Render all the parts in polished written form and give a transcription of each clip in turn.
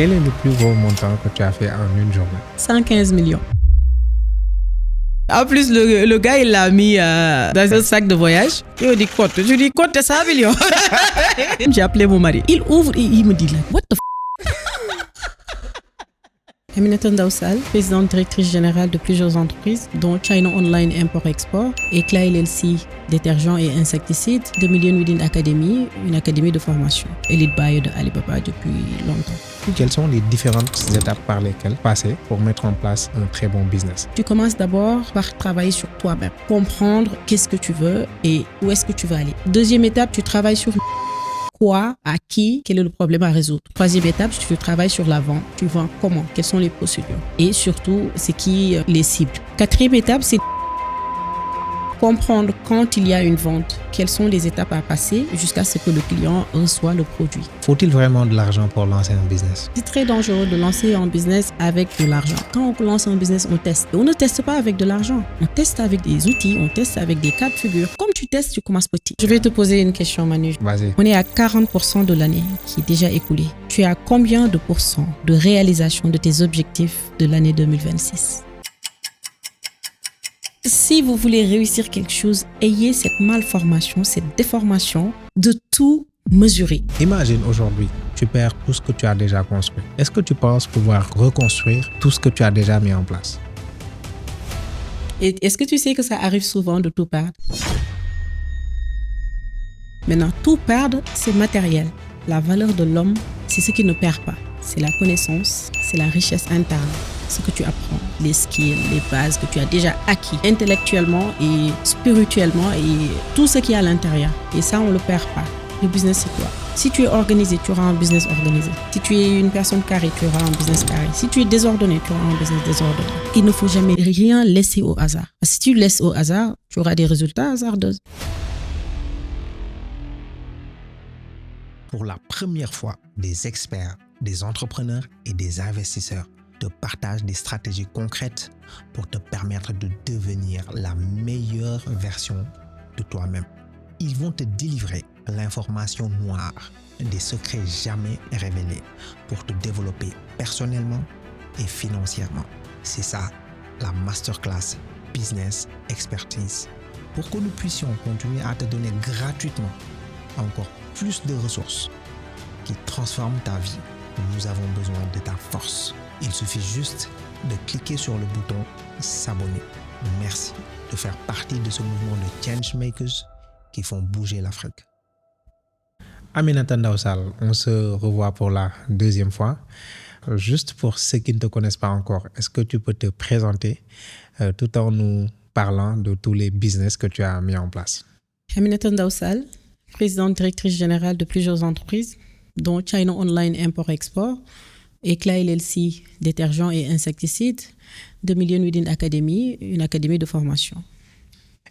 Quel est le plus gros montant que tu as fait en une journée? 115 millions. En plus, le gars, il l'a mis dans un sac de voyage. Il me dit, compte. Je lui dis, compte 100 millions. J'ai appelé mon mari. Il ouvre et il me dit, what the f***? Aminata Ndao Sall, présidente directrice générale de plusieurs entreprises, dont China Online Import-Export, Eclat LLC, détergents et insecticides, 2 Million Within Academy, une académie de formation, Elite Buyer de Alibaba depuis longtemps. Quelles sont les différentes étapes par lesquelles passer pour mettre en place un très bon business? Tu commences d'abord par travailler sur toi-même, comprendre qu'est-ce que tu veux et où est-ce que tu veux aller. Deuxième étape, tu travailles sur quoi, à qui, quel est le problème à résoudre. Troisième étape, tu travailles sur la vente. Tu vends comment, quelles sont les procédures et surtout, c'est qui les cibles. Quatrième étape, c'est comprendre quand il y a une vente, quelles sont les étapes à passer jusqu'à ce que le client reçoit le produit. Faut-il vraiment de l'argent pour lancer un business? C'est très dangereux de lancer un business avec de l'argent. Quand on lance un business, on teste. Et on ne teste pas avec de l'argent. On teste avec des outils, on teste avec des cas de figure. Comme tu testes, tu commences petit. Je vais te poser une question, Manu. Vas-y. On est à 40% de l'année qui est déjà écoulée. Tu es à combien de pourcents de réalisation de tes objectifs de l'année 2026? Si vous voulez réussir quelque chose, ayez cette malformation, cette déformation de tout mesurer. Imagine aujourd'hui, tu perds tout ce que tu as déjà construit. Est-ce que tu penses pouvoir reconstruire tout ce que tu as déjà mis en place? Et est-ce que tu sais que ça arrive souvent de tout perdre? Maintenant, tout perdre, c'est matériel. La valeur de l'homme, c'est ce qui ne perd pas. C'est la connaissance, c'est la richesse interne, ce que tu apprends, les skills, les bases que tu as déjà acquis intellectuellement et spirituellement et tout ce qui est à l'intérieur. Et ça, on ne le perd pas. Le business, c'est toi. Si tu es organisé, tu auras un business organisé. Si tu es une personne carrée, tu auras un business carré. Si tu es désordonné, tu auras un business désordonné. Il ne faut jamais rien laisser au hasard. Si tu laisses au hasard, tu auras des résultats hasardeux. Pour la première fois, des experts, des entrepreneurs et des investisseurs te partagent des stratégies concrètes pour te permettre de devenir la meilleure version de toi-même. Ils vont te délivrer l'information noire, des secrets jamais révélés pour te développer personnellement et financièrement. C'est ça, la masterclass Business Expertise. Pour que nous puissions continuer à te donner gratuitement encore plus de ressources qui transforment ta vie, nous avons besoin de ta force. Il suffit juste de cliquer sur le bouton s'abonner. Merci de faire partie de ce mouvement de changemakers qui font bouger l'Afrique. Aminata Ndao Sall, on se revoit pour la deuxième fois. Juste pour ceux qui ne te connaissent pas encore, est-ce que tu peux te présenter tout en nous parlant de tous les business que tu as mis en place? Aminata Ndao Sall, présidente directrice générale de plusieurs entreprises, dont China Online Import-Export, Eclat LLC, détergents et insecticides, 2 Million Within Academy, une académie de formation.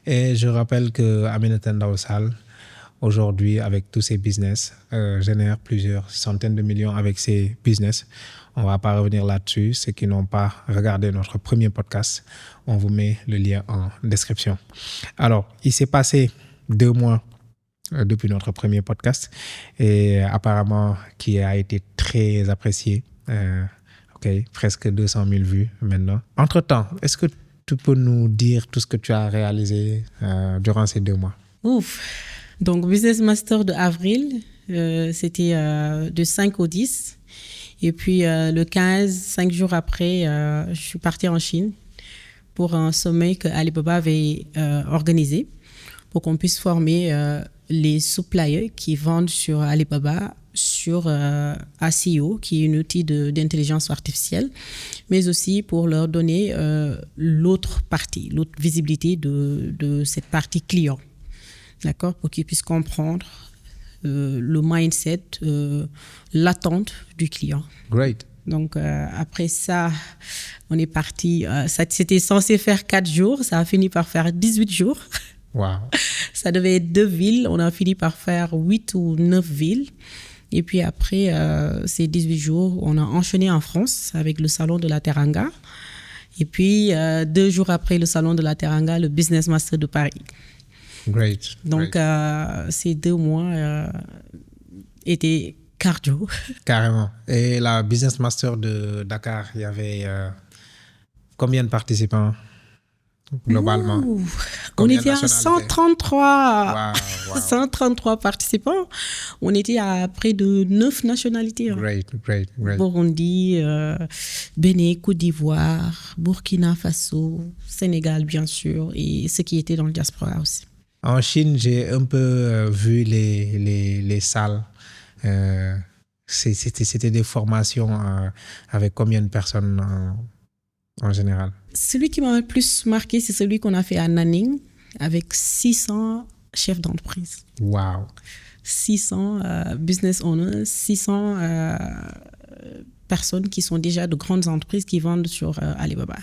Et je rappelle que Aminata Ndao Sall, aujourd'hui, avec tous ses business, génère plusieurs centaines de millions avec ses business. On ne va pas revenir là-dessus. Ceux qui n'ont pas regardé notre premier podcast, on vous met le lien en description. Alors, il s'est passé 2 mois depuis notre premier podcast et apparemment qui a été très apprécié. Presque 200 000 vues maintenant. Entre-temps, est-ce que tu peux nous dire tout ce que tu as réalisé durant ces 2 mois? Ouf. Donc, Business Master de avril, c'était de 5 au 10. Et puis, le 15, 5 jours après, je suis partie en Chine pour un sommet que Alibaba avait organisé pour qu'on puisse former les suppliers qui vendent sur Alibaba sur ACO, qui est un outil d'intelligence artificielle, mais aussi pour leur donner l'autre partie, l'autre visibilité de cette partie client, d'accord, pour qu'ils puissent comprendre le mindset, l'attente du client. Great. Donc, après ça, on est parti. C'était censé faire 4 jours, ça a fini par faire 18 jours. Wow. Ça devait être 2 villes, on a fini par faire 8 ou 9 villes. Et puis après ces 18 jours, on a enchaîné en France avec le salon de la Teranga. Et puis 2 jours après le salon de la Teranga, le Business Master de Paris. Great. Donc ces 2 mois étaient cardio. Carrément. Et la Business Master de Dakar, il y avait combien de participants globalement? Ouh, on Combien était de à nationalités? 133, Wow. 133 participants. On était à près de 9 nationalités. Great. Burundi, Bénin, Côte d'Ivoire, Burkina Faso, Sénégal, bien sûr, et ceux qui étaient dans le diaspora aussi. En Chine, j'ai un peu vu les salles. C'était des formations avec combien de personnes en général? Celui qui m'a le plus marqué, c'est celui qu'on a fait à Nanning avec 600 chefs d'entreprise. Wow. 600 business owners, 600 personnes qui sont déjà de grandes entreprises qui vendent sur Alibaba.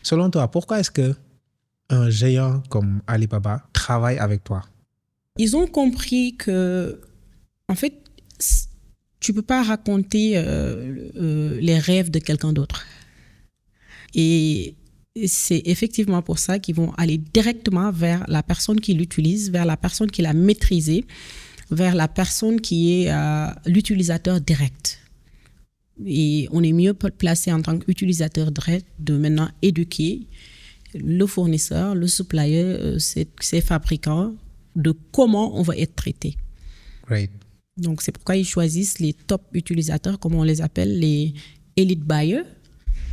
Selon toi, pourquoi est-ce qu'un géant comme Alibaba travaille avec toi? Ils ont compris que, en fait, tu ne peux pas raconter les rêves de quelqu'un d'autre. Et c'est effectivement pour ça qu'ils vont aller directement vers la personne qui l'utilise, vers la personne qui l'a maîtrisée, vers la personne qui est l'utilisateur direct. Et on est mieux placé en tant qu'utilisateur direct de maintenant éduquer le fournisseur, le supplier, ses fabricants, de comment on va être traité. Great. Donc, c'est pourquoi ils choisissent les top utilisateurs, comme on les appelle, les elite buyers.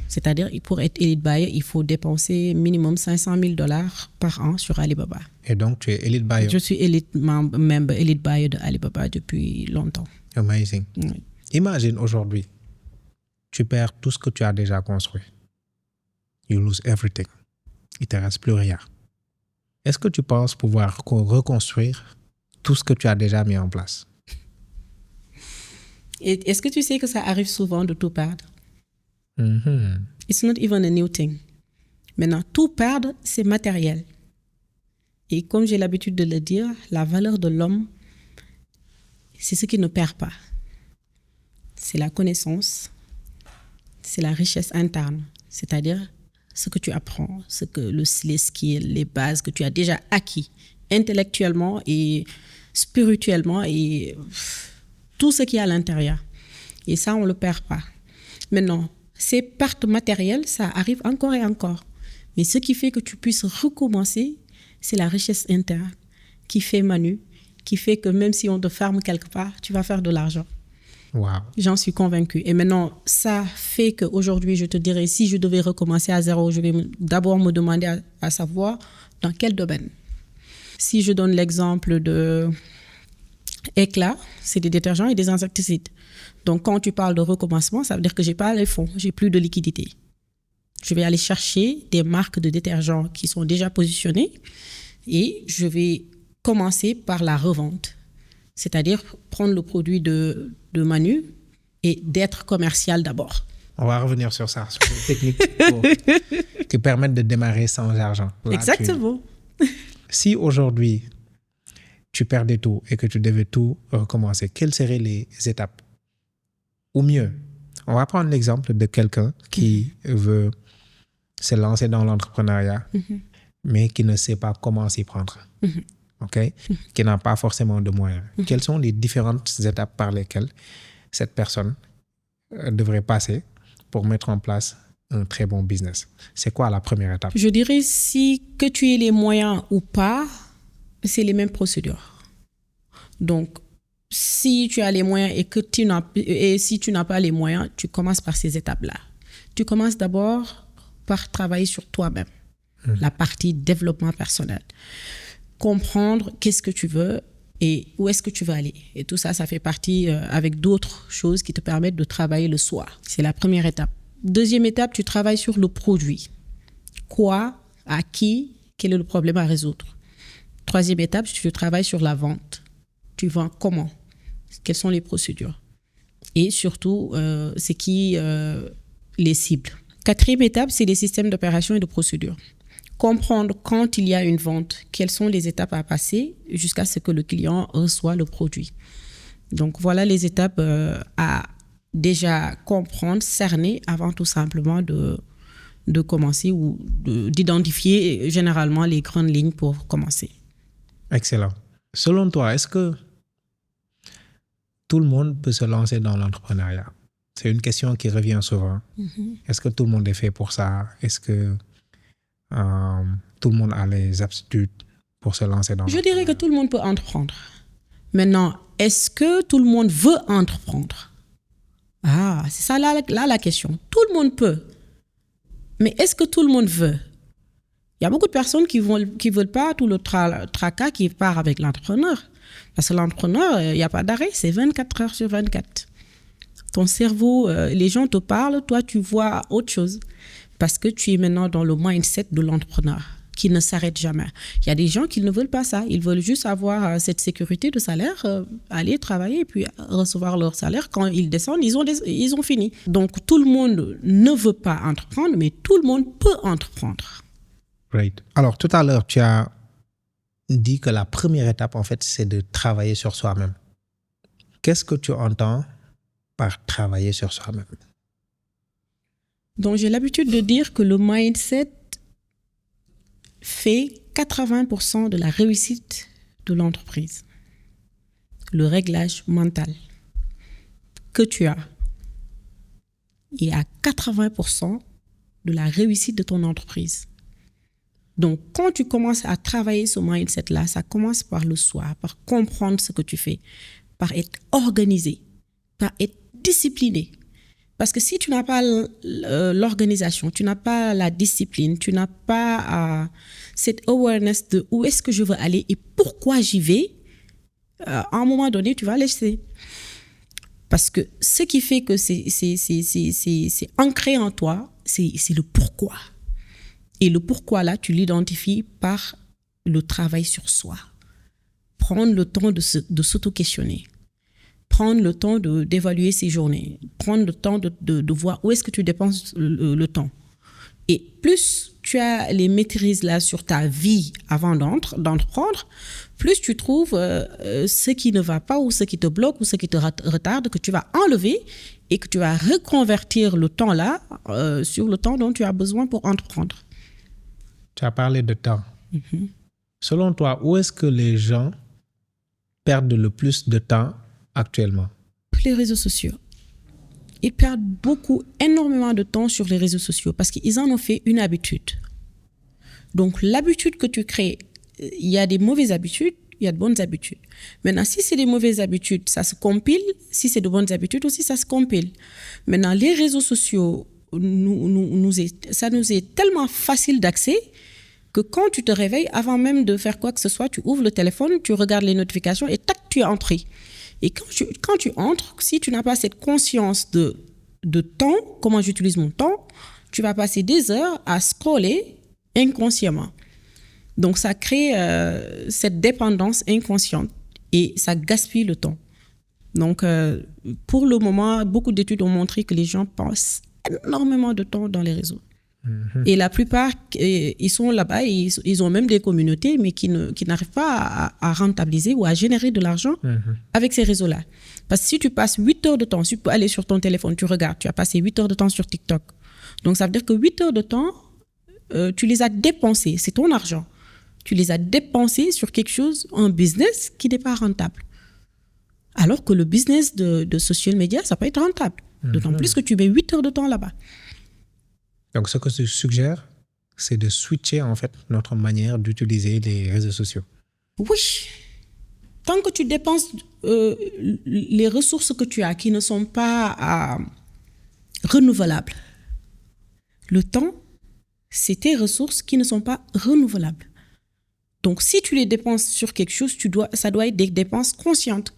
C'est-à-dire, pour être elite buyer, il faut dépenser minimum $500,000 par an sur Alibaba. Et donc, tu es elite buyer? Je suis member elite buyer de Alibaba depuis longtemps. Amazing. Oui. Imagine aujourd'hui, tu perds tout ce que tu as déjà construit. You lose everything. Il ne te reste plus rien. Est-ce que tu penses pouvoir reconstruire tout ce que tu as déjà mis en place? Et est-ce que tu sais que ça arrive souvent de tout perdre? Mm-hmm. It's not even a new thing. Maintenant, tout perdre, c'est matériel. Et comme j'ai l'habitude de le dire, la valeur de l'homme, c'est ce qui ne perd pas. C'est la connaissance, c'est la richesse interne. C'est-à-dire ce que tu apprends, les skills, les bases que tu as déjà acquis intellectuellement et spirituellement et tout ce qu'il y a à l'intérieur. Et ça, on ne le perd pas. Maintenant, ces pertes matérielles, ça arrive encore et encore. Mais ce qui fait que tu puisses recommencer, c'est la richesse interne qui fait Manu, qui fait que même si on te ferme quelque part, tu vas faire de l'argent. Wow. J'en suis convaincue. Et maintenant, ça fait qu'aujourd'hui, je te dirais, si je devais recommencer à zéro, je vais d'abord me demander à savoir dans quel domaine. Si je donne l'exemple de Éclat, c'est des détergents et des insecticides. Donc, quand tu parles de recommencement, ça veut dire que je n'ai pas les fonds, je n'ai plus de liquidité. Je vais aller chercher des marques de détergents qui sont déjà positionnées et je vais commencer par la revente. C'est-à-dire prendre le produit de Manu et d'être commercial d'abord. On va revenir sur ça, sur les techniques qui permettent de démarrer sans argent. Là, exactement. Si aujourd'hui, tu perdais tout et que tu devais tout recommencer, quelles seraient les étapes? Ou mieux, on va prendre l'exemple de quelqu'un qui veut se lancer dans l'entrepreneuriat, mais qui ne sait pas comment s'y prendre. Okay? Qui n'a pas forcément de moyens. Quelles sont les différentes étapes par lesquelles cette personne devrait passer pour mettre en place un très bon business? C'est quoi la première étape? Je dirais que tu aies les moyens ou pas, c'est les mêmes procédures. Donc, si tu as les moyens et si tu n'as pas les moyens, tu commences par ces étapes-là. Tu commences d'abord par travailler sur toi-même, la partie développement personnel. Comprendre qu'est-ce que tu veux et où est-ce que tu veux aller. Et tout ça, ça fait partie avec d'autres choses qui te permettent de travailler le soi. C'est la première étape. Deuxième étape, tu travailles sur le produit. Quoi, à qui, quel est le problème à résoudre. Troisième étape, tu travailles sur la vente. Tu vends comment? Quelles sont les procédures? Et surtout, c'est qui les cibles. Quatrième étape, c'est les systèmes d'opération et de procédures. Comprendre quand il y a une vente, quelles sont les étapes à passer jusqu'à ce que le client reçoit le produit. Donc, voilà les étapes à déjà comprendre, cerner avant tout simplement de commencer ou d'identifier généralement les grandes lignes pour commencer. Excellent. Selon toi, est-ce que tout le monde peut se lancer dans l'entrepreneuriat? C'est une question qui revient souvent. Est-ce que tout le monde est fait pour ça? Est-ce que tout le monde a les aptitudes pour se lancer dans Je dirais que tout le monde peut entreprendre. Maintenant, est-ce que tout le monde veut entreprendre? Ah, c'est ça là la question. Tout le monde peut. Mais est-ce que tout le monde veut? Il y a beaucoup de personnes qui veulent pas tout le tracas qui part avec l'entrepreneur. Parce que l'entrepreneur, il n'y a pas d'arrêt, c'est 24 heures sur 24. Ton cerveau, les gens te parlent, toi tu vois autre chose. Parce que tu es maintenant dans le mindset de l'entrepreneur qui ne s'arrête jamais. Il y a des gens qui ne veulent pas ça. Ils veulent juste avoir cette sécurité de salaire, aller travailler et puis recevoir leur salaire. Quand ils descendent, ils ont fini. Donc, tout le monde ne veut pas entreprendre, mais tout le monde peut entreprendre. Great. Alors, tout à l'heure, tu as dit que la première étape, en fait, c'est de travailler sur soi-même. Qu'est-ce que tu entends par travailler sur soi-même? Donc, j'ai l'habitude de dire que le mindset fait 80% de la réussite de l'entreprise. Le réglage mental que tu as est à 80% de la réussite de ton entreprise. Donc, quand tu commences à travailler ce mindset-là, ça commence par le soi, par comprendre ce que tu fais, par être organisé, par être discipliné. Parce que si tu n'as pas l'organisation, tu n'as pas la discipline, tu n'as pas cette awareness de où est-ce que je veux aller et pourquoi j'y vais, à un moment donné, tu vas laisser. Parce que ce qui fait que c'est ancré en toi, c'est le pourquoi. Et le pourquoi là, tu l'identifies par le travail sur soi. Prendre le temps de s'auto-questionner. Prendre le temps d'évaluer ses journées, prendre le temps de voir où est-ce que tu dépenses le temps. Et plus tu as les maîtrises là sur ta vie avant d'entreprendre, plus tu trouves ce qui ne va pas ou ce qui te bloque ou ce qui te retarde, que tu vas enlever et que tu vas reconvertir le temps là sur le temps dont tu as besoin pour entreprendre. Tu as parlé de temps. Selon toi, où est-ce que les gens perdent le plus de temps actuellement? Les réseaux sociaux. Ils perdent énormément de temps sur les réseaux sociaux parce qu'ils en ont fait une habitude. Donc, l'habitude que tu crées, il y a des mauvaises habitudes, il y a de bonnes habitudes. Maintenant, si c'est des mauvaises habitudes, ça se compile. Si c'est de bonnes habitudes aussi, ça se compile. Maintenant, les réseaux sociaux, ça nous est tellement facile d'accès que quand tu te réveilles, avant même de faire quoi que ce soit, tu ouvres le téléphone, tu regardes les notifications et tac, tu es entré. Et quand tu entres, si tu n'as pas cette conscience de temps, comment j'utilise mon temps, tu vas passer des heures à scroller inconsciemment. Donc, ça crée cette dépendance inconsciente et ça gaspille le temps. Donc, pour le moment, beaucoup d'études ont montré que les gens passent énormément de temps dans les réseaux. Et la plupart, ils sont là-bas, ils ont même des communautés, mais qui n'arrivent pas à rentabiliser ou à générer de l'argent avec ces réseaux-là. Parce que si tu passes 8 heures de temps, tu peux aller sur ton téléphone, tu regardes, tu as passé 8 heures de temps sur TikTok. Donc, ça veut dire que 8 heures de temps, tu les as dépensés, c'est ton argent. Tu les as dépensés sur quelque chose, un business qui n'est pas rentable. Alors que le business de social media, ça peut être rentable. D'autant plus que tu mets 8 heures de temps là-bas. Donc, ce que je suggère, c'est de switcher en fait notre manière d'utiliser les réseaux sociaux. Oui. Tant que tu dépenses les ressources que tu as qui ne sont pas renouvelables, le temps, c'est tes ressources qui ne sont pas renouvelables. Donc, si tu les dépenses sur quelque chose, ça doit être des dépenses conscientes.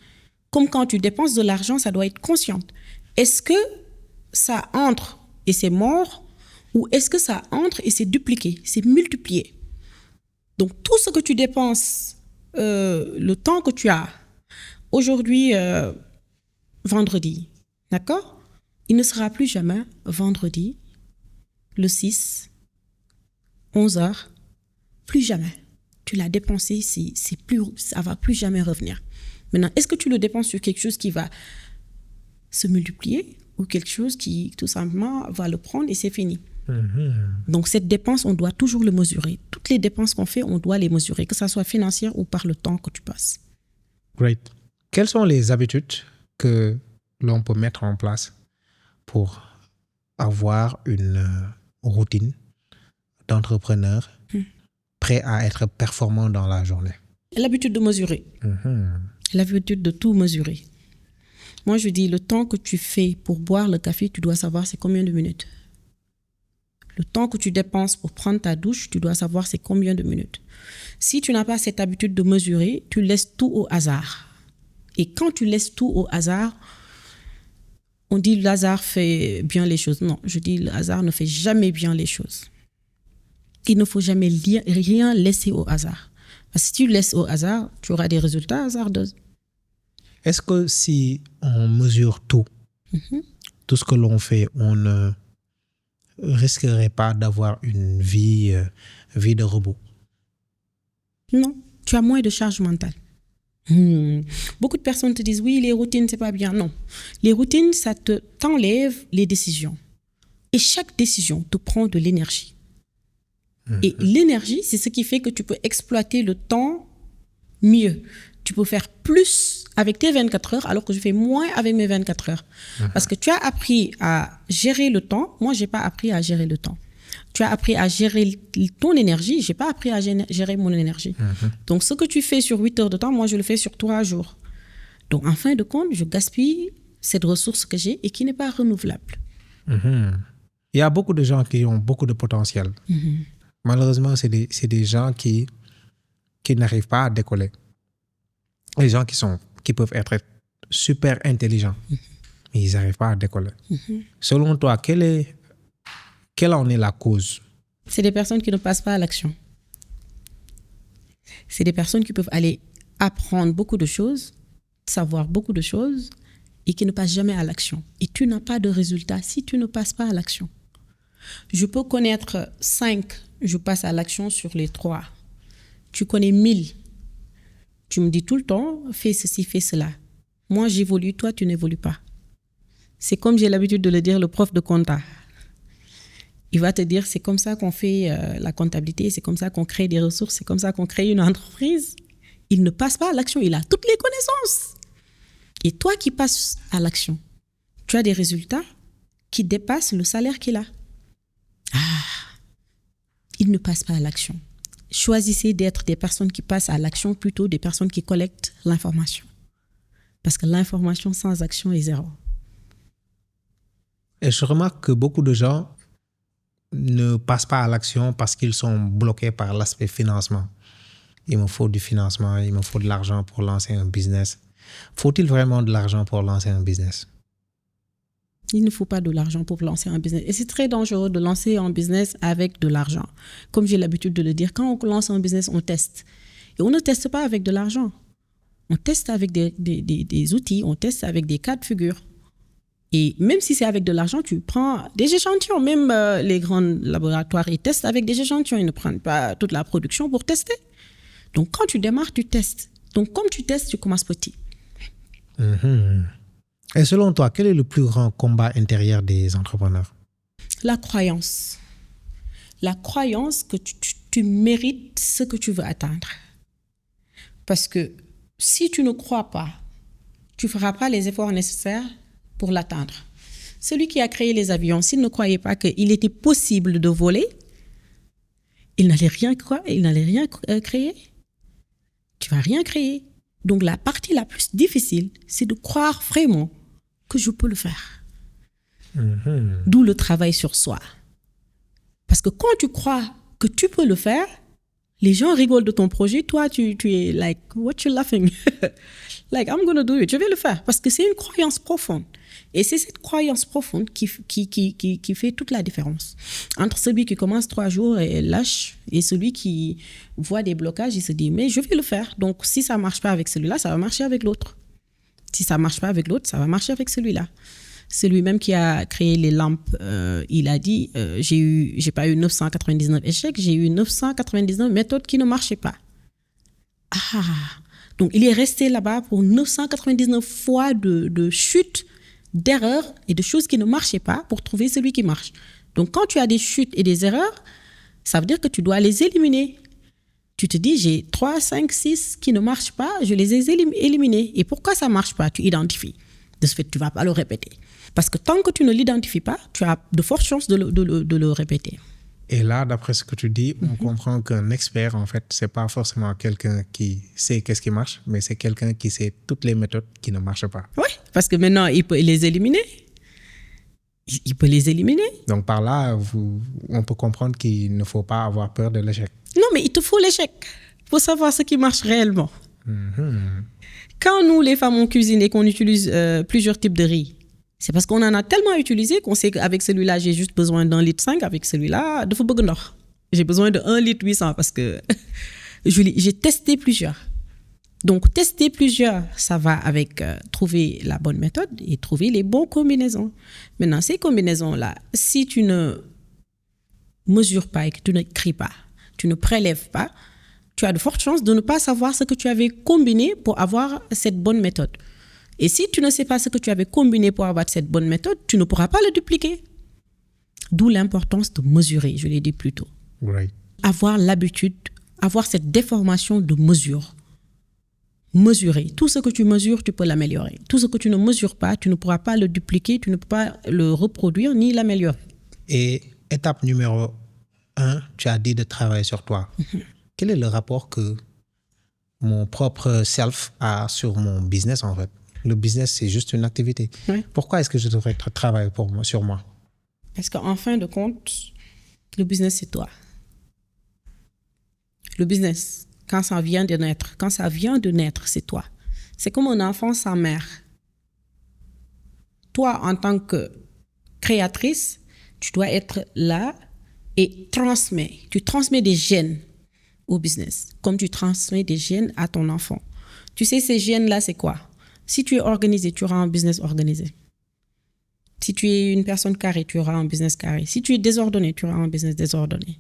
Comme quand tu dépenses de l'argent, ça doit être consciente. Est-ce que ça entre et c'est mort? Ou est-ce que ça entre et c'est dupliqué, c'est multiplié? Donc, tout ce que tu dépenses, le temps que tu as, aujourd'hui, vendredi, d'accord? Il ne sera plus jamais vendredi, le 6, 11h, plus jamais. Tu l'as dépensé, ça ne va plus jamais revenir. Maintenant, est-ce que tu le dépenses sur quelque chose qui va se multiplier ou quelque chose qui, tout simplement, va le prendre et c'est fini? Donc, cette dépense, on doit toujours le mesurer. Toutes les dépenses qu'on fait, on doit les mesurer, que ça soit financière ou par le temps que tu passes. Great. Quelles sont les habitudes que l'on peut mettre en place pour avoir une routine d'entrepreneur prêt à être performant dans la journée? L'habitude de mesurer. L'habitude de tout mesurer. Moi, je dis, le temps que tu fais pour boire le café, tu dois savoir c'est combien de minutes. Le temps que tu dépenses pour prendre ta douche, tu dois savoir c'est combien de minutes. Si tu n'as pas cette habitude de mesurer, tu laisses tout au hasard. Et quand tu laisses tout au hasard, on dit le hasard fait bien les choses. Non, je dis le hasard ne fait jamais bien les choses. Il ne faut jamais rien laisser au hasard. Parce que si tu laisses au hasard, tu auras des résultats hasardeux. Est-ce que si on mesure tout, tout ce que l'on fait, on ne risquerait pas d'avoir une vie de robot? Non, tu as moins de charge mentale. Beaucoup de personnes te disent oui, les routines c'est pas bien. Non, les routines ça t'enlève les décisions et chaque décision te prend de l'énergie. Et l'énergie c'est ce qui fait que tu peux exploiter le temps mieux. Tu peux faire plus avec tes 24 heures alors que je fais moins avec mes 24 heures. Parce que tu as appris à gérer le temps. Moi j'ai pas appris à gérer le temps. Tu as appris à gérer ton énergie. J'ai pas appris à gérer mon énergie. Donc, ce que tu fais sur 8 heures de temps, moi, je le fais sur 3 jours. Donc, en fin de compte, je gaspille cette ressource que j'ai et qui n'est pas renouvelable. Il y a beaucoup de gens qui ont beaucoup de potentiel. Malheureusement, c'est des gens qui n'arrivent pas à décoller. Les gens qui peuvent être super intelligents, mais ils n'arrivent pas à décoller. Selon toi, quelle en est la cause? C'est des personnes qui ne passent pas à l'action. C'est des personnes qui peuvent aller apprendre beaucoup de choses, savoir beaucoup de choses et qui ne passent jamais à l'action. Et tu n'as pas de résultat si tu ne passes pas à l'action. Je peux connaître 5, je passe à l'action sur les 3. Tu connais 1000. Tu me dis tout le temps, fais ceci, fais cela. Moi, j'évolue, toi, tu n'évolues pas. C'est comme j'ai l'habitude de le dire, le prof de compta. Il va te dire, c'est comme ça qu'on fait la comptabilité, c'est comme ça qu'on crée des ressources, c'est comme ça qu'on crée une entreprise. Il ne passe pas à l'action, il a toutes les connaissances. Et toi qui passes à l'action, tu as des résultats qui dépassent le salaire qu'il a. Il ne passe pas à l'action. Choisissez d'être des personnes qui passent à l'action plutôt des personnes qui collectent l'information. Parce que l'information sans action est zéro. Et je remarque que beaucoup de gens ne passent pas à l'action parce qu'ils sont bloqués par l'aspect financement. Il me faut du financement, il me faut de l'argent pour lancer un business. Faut-il vraiment de l'argent pour lancer un business? Il ne faut pas de l'argent pour lancer un business. Et c'est très dangereux de lancer un business avec de l'argent. Comme j'ai l'habitude de le dire, quand on lance un business, on teste. Et on ne teste pas avec de l'argent. On teste avec des outils, on teste avec des cas de figure. Et même si c'est avec de l'argent, tu prends des échantillons. Même les grands laboratoires, ils testent avec des échantillons. Ils ne prennent pas toute la production pour tester. Donc, quand tu démarres, tu testes. Donc, comme tu testes, tu commences petit. Et selon toi, quel est le plus grand combat intérieur des entrepreneurs? La croyance. La croyance que tu mérites ce que tu veux atteindre. Parce que si tu ne crois pas, tu ne feras pas les efforts nécessaires pour l'atteindre. Celui qui a créé les avions, s'il ne croyait pas qu'il était possible de voler, il n'allait rien créer. Tu ne vas rien créer. Donc la partie la plus difficile, c'est de croire vraiment que je peux le faire. D'où le travail sur soi. Parce que quand tu crois que tu peux le faire, les gens rigolent de ton projet. Toi, tu es like, what you laughing? Like, I'm gonna do it. Je vais le faire. Parce que c'est une croyance profonde. Et c'est cette croyance profonde qui fait toute la différence. Entre celui qui commence 3 jours et lâche, et celui qui voit des blocages, il se dit, mais je vais le faire. Donc, si ça ne marche pas avec celui-là, ça va marcher avec l'autre. Si ça ne marche pas avec l'autre, ça va marcher avec celui-là. Celui-même qui a créé les lampes, il a dit, j'ai pas eu 999 échecs, j'ai eu 999 méthodes qui ne marchaient pas. Donc il est resté là-bas pour 999 fois de chutes, d'erreurs et de choses qui ne marchaient pas pour trouver celui qui marche. Donc quand tu as des chutes et des erreurs, ça veut dire que tu dois les éliminer. Tu te dis, j'ai 3, 5, 6 qui ne marchent pas, je les ai éliminés. Et pourquoi ça ne marche pas? Tu identifies. De ce fait, tu ne vas pas le répéter. Parce que tant que tu ne l'identifies pas, tu as de fortes chances de le répéter. Et là, d'après ce que tu dis, on comprend qu'un expert, en fait, c'est pas forcément quelqu'un qui sait qu'est-ce qui marche, mais c'est quelqu'un qui sait toutes les méthodes qui ne marchent pas. Oui, parce que maintenant, il peut les éliminer. Il peut les éliminer. Donc, par là, on peut comprendre qu'il ne faut pas avoir peur de l'échec. Non, mais il te faut l'échec pour savoir ce qui marche réellement. Quand nous, les femmes, on cuisine et qu'on utilise plusieurs types de riz, c'est parce qu'on en a tellement utilisé qu'on sait qu'avec celui-là, j'ai juste besoin d'1,5 litre. Avec celui-là, j'ai besoin de 1,8 litre parce que j'ai testé plusieurs. Donc, tester plusieurs, ça va avec trouver la bonne méthode et trouver les bonnes combinaisons. Maintenant, ces combinaisons-là, si tu ne mesures pas et que tu ne crées pas, tu ne prélèves pas, tu as de fortes chances de ne pas savoir ce que tu avais combiné pour avoir cette bonne méthode. Et si tu ne sais pas ce que tu avais combiné pour avoir cette bonne méthode, tu ne pourras pas le dupliquer. D'où l'importance de mesurer, je l'ai dit plus tôt. Right. Avoir l'habitude, avoir cette déformation de mesure. Mesurer. Tout ce que tu mesures, tu peux l'améliorer. Tout ce que tu ne mesures pas, tu ne pourras pas le dupliquer, tu ne peux pas le reproduire ni l'améliorer. Et étape numéro 1, tu as dit de travailler sur toi. Quel est le rapport que mon propre self a sur mon business, en fait? Le business, c'est juste une activité. Oui. Pourquoi est-ce que je devrais travailler sur moi? Parce qu'en fin de compte, le business, c'est toi. Le business, quand ça vient de naître, c'est toi. C'est comme un enfant sans mère. Toi, en tant que créatrice, tu dois être là et tu transmets des gènes au business, comme tu transmets des gènes à ton enfant. Tu sais, ces gènes-là, c'est quoi? Si tu es organisé, tu auras un business organisé. Si tu es une personne carrée, tu auras un business carré. Si tu es désordonné, tu auras un business désordonné.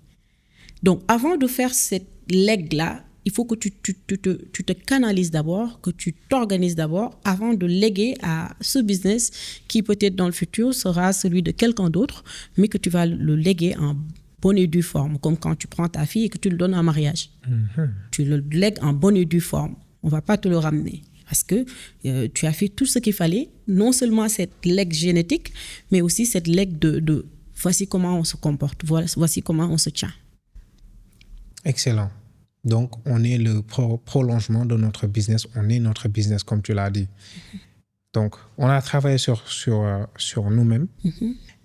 Donc, avant de faire cette legs-là, il faut que tu te canalises d'abord, que tu t'organises d'abord avant de léguer à ce business qui peut-être dans le futur sera celui de quelqu'un d'autre, mais que tu vas le léguer en bonne et due forme, comme quand tu prends ta fille et que tu le donnes en mariage. Tu le lègues en bonne et due forme. On ne va pas te le ramener. Parce que tu as fait tout ce qu'il fallait, non seulement cette legs génétique, mais aussi cette legs de voici comment on se comporte, voici comment on se tient. Excellent. Donc, on est le prolongement de notre business. On est notre business, comme tu l'as dit. Donc, on a travaillé sur nous-mêmes.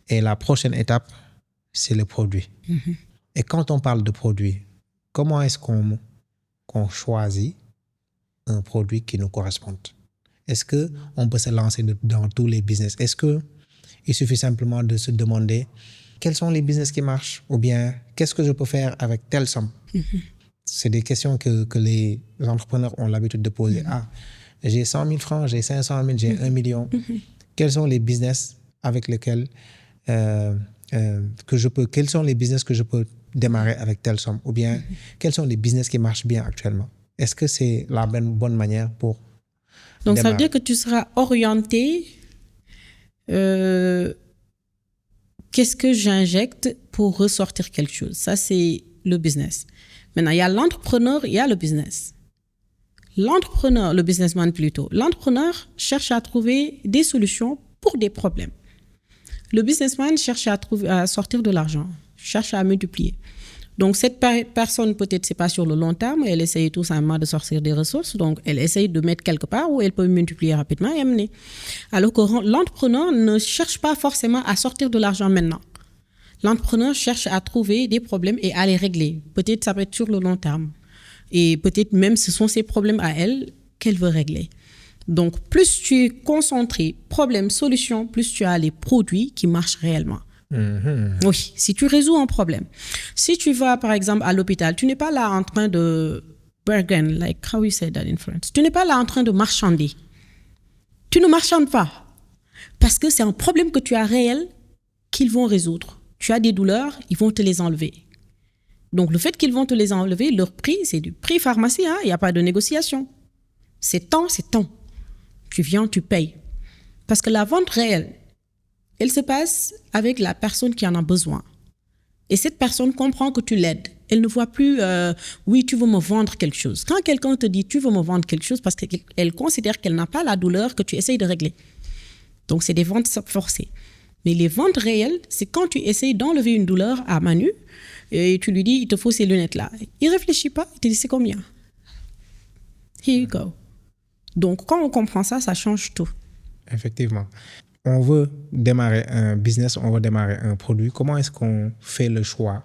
Et la prochaine étape, c'est le produit. Et quand on parle de produit, comment est-ce qu'on choisit un produit qui nous corresponde? Est-ce qu'on peut se lancer dans tous les business? Est-ce qu'il suffit simplement de se demander quels sont les business qui marchent? Ou bien, qu'est-ce que je peux faire avec telle somme? C'est des questions que les entrepreneurs ont l'habitude de poser. J'ai 100 000 francs, j'ai 500 000, j'ai 1 million. Quels sont les business avec lesquels quels sont les business que je peux démarrer avec telle somme? Ou bien, quels sont les business qui marchent bien actuellement? Est-ce que c'est la bonne manière pour Donc, démarrer? Ça veut dire que tu seras orienté. Qu'est-ce que j'injecte pour ressortir quelque chose? Ça, c'est le business. Maintenant, il y a l'entrepreneur, il y a le business. L'entrepreneur, le businessman plutôt, l'entrepreneur cherche à trouver des solutions pour des problèmes. Le businessman cherche à sortir de l'argent, cherche à multiplier. Donc, cette personne, peut-être, c'est pas sur le long terme, elle essaye tout simplement de sortir des ressources, donc elle essaye de mettre quelque part où elle peut multiplier rapidement et amener. Alors que l'entrepreneur ne cherche pas forcément à sortir de l'argent maintenant. L'entrepreneur cherche à trouver des problèmes et à les régler. Peut-être ça peut être sur le long terme. Et peut-être même ce sont ces problèmes à elle qu'elle veut régler. Donc, plus tu es concentré, problème, solution, plus tu as les produits qui marchent réellement. Oui, si tu résous un problème. Si tu vas, par exemple, à l'hôpital, tu n'es pas là en train de bargain, like how you say that in French. Tu n'es pas là en train de marchander. Tu ne marchandes pas. Parce que c'est un problème que tu as réel qu'ils vont résoudre. Tu as des douleurs, ils vont te les enlever. Donc, le fait qu'ils vont te les enlever, leur prix, c'est du prix pharmacie, il n'y a pas de négociation. C'est tant, c'est tant. Tu viens, tu payes. Parce que la vente réelle, elle se passe avec la personne qui en a besoin. Et cette personne comprend que tu l'aides. Elle ne voit plus, oui, tu veux me vendre quelque chose. Quand quelqu'un te dit, tu veux me vendre quelque chose, parce qu'elle considère qu'elle n'a pas la douleur que tu essayes de régler. Donc, c'est des ventes forcées. Mais les ventes réelles, c'est quand tu essayes d'enlever une douleur à Manu et tu lui dis, il te faut ces lunettes-là. Il ne réfléchit pas, il te dit, c'est combien? Here you go. Donc, quand on comprend ça, ça change tout. Effectivement. On veut démarrer un business, on veut démarrer un produit. Comment est-ce qu'on fait le choix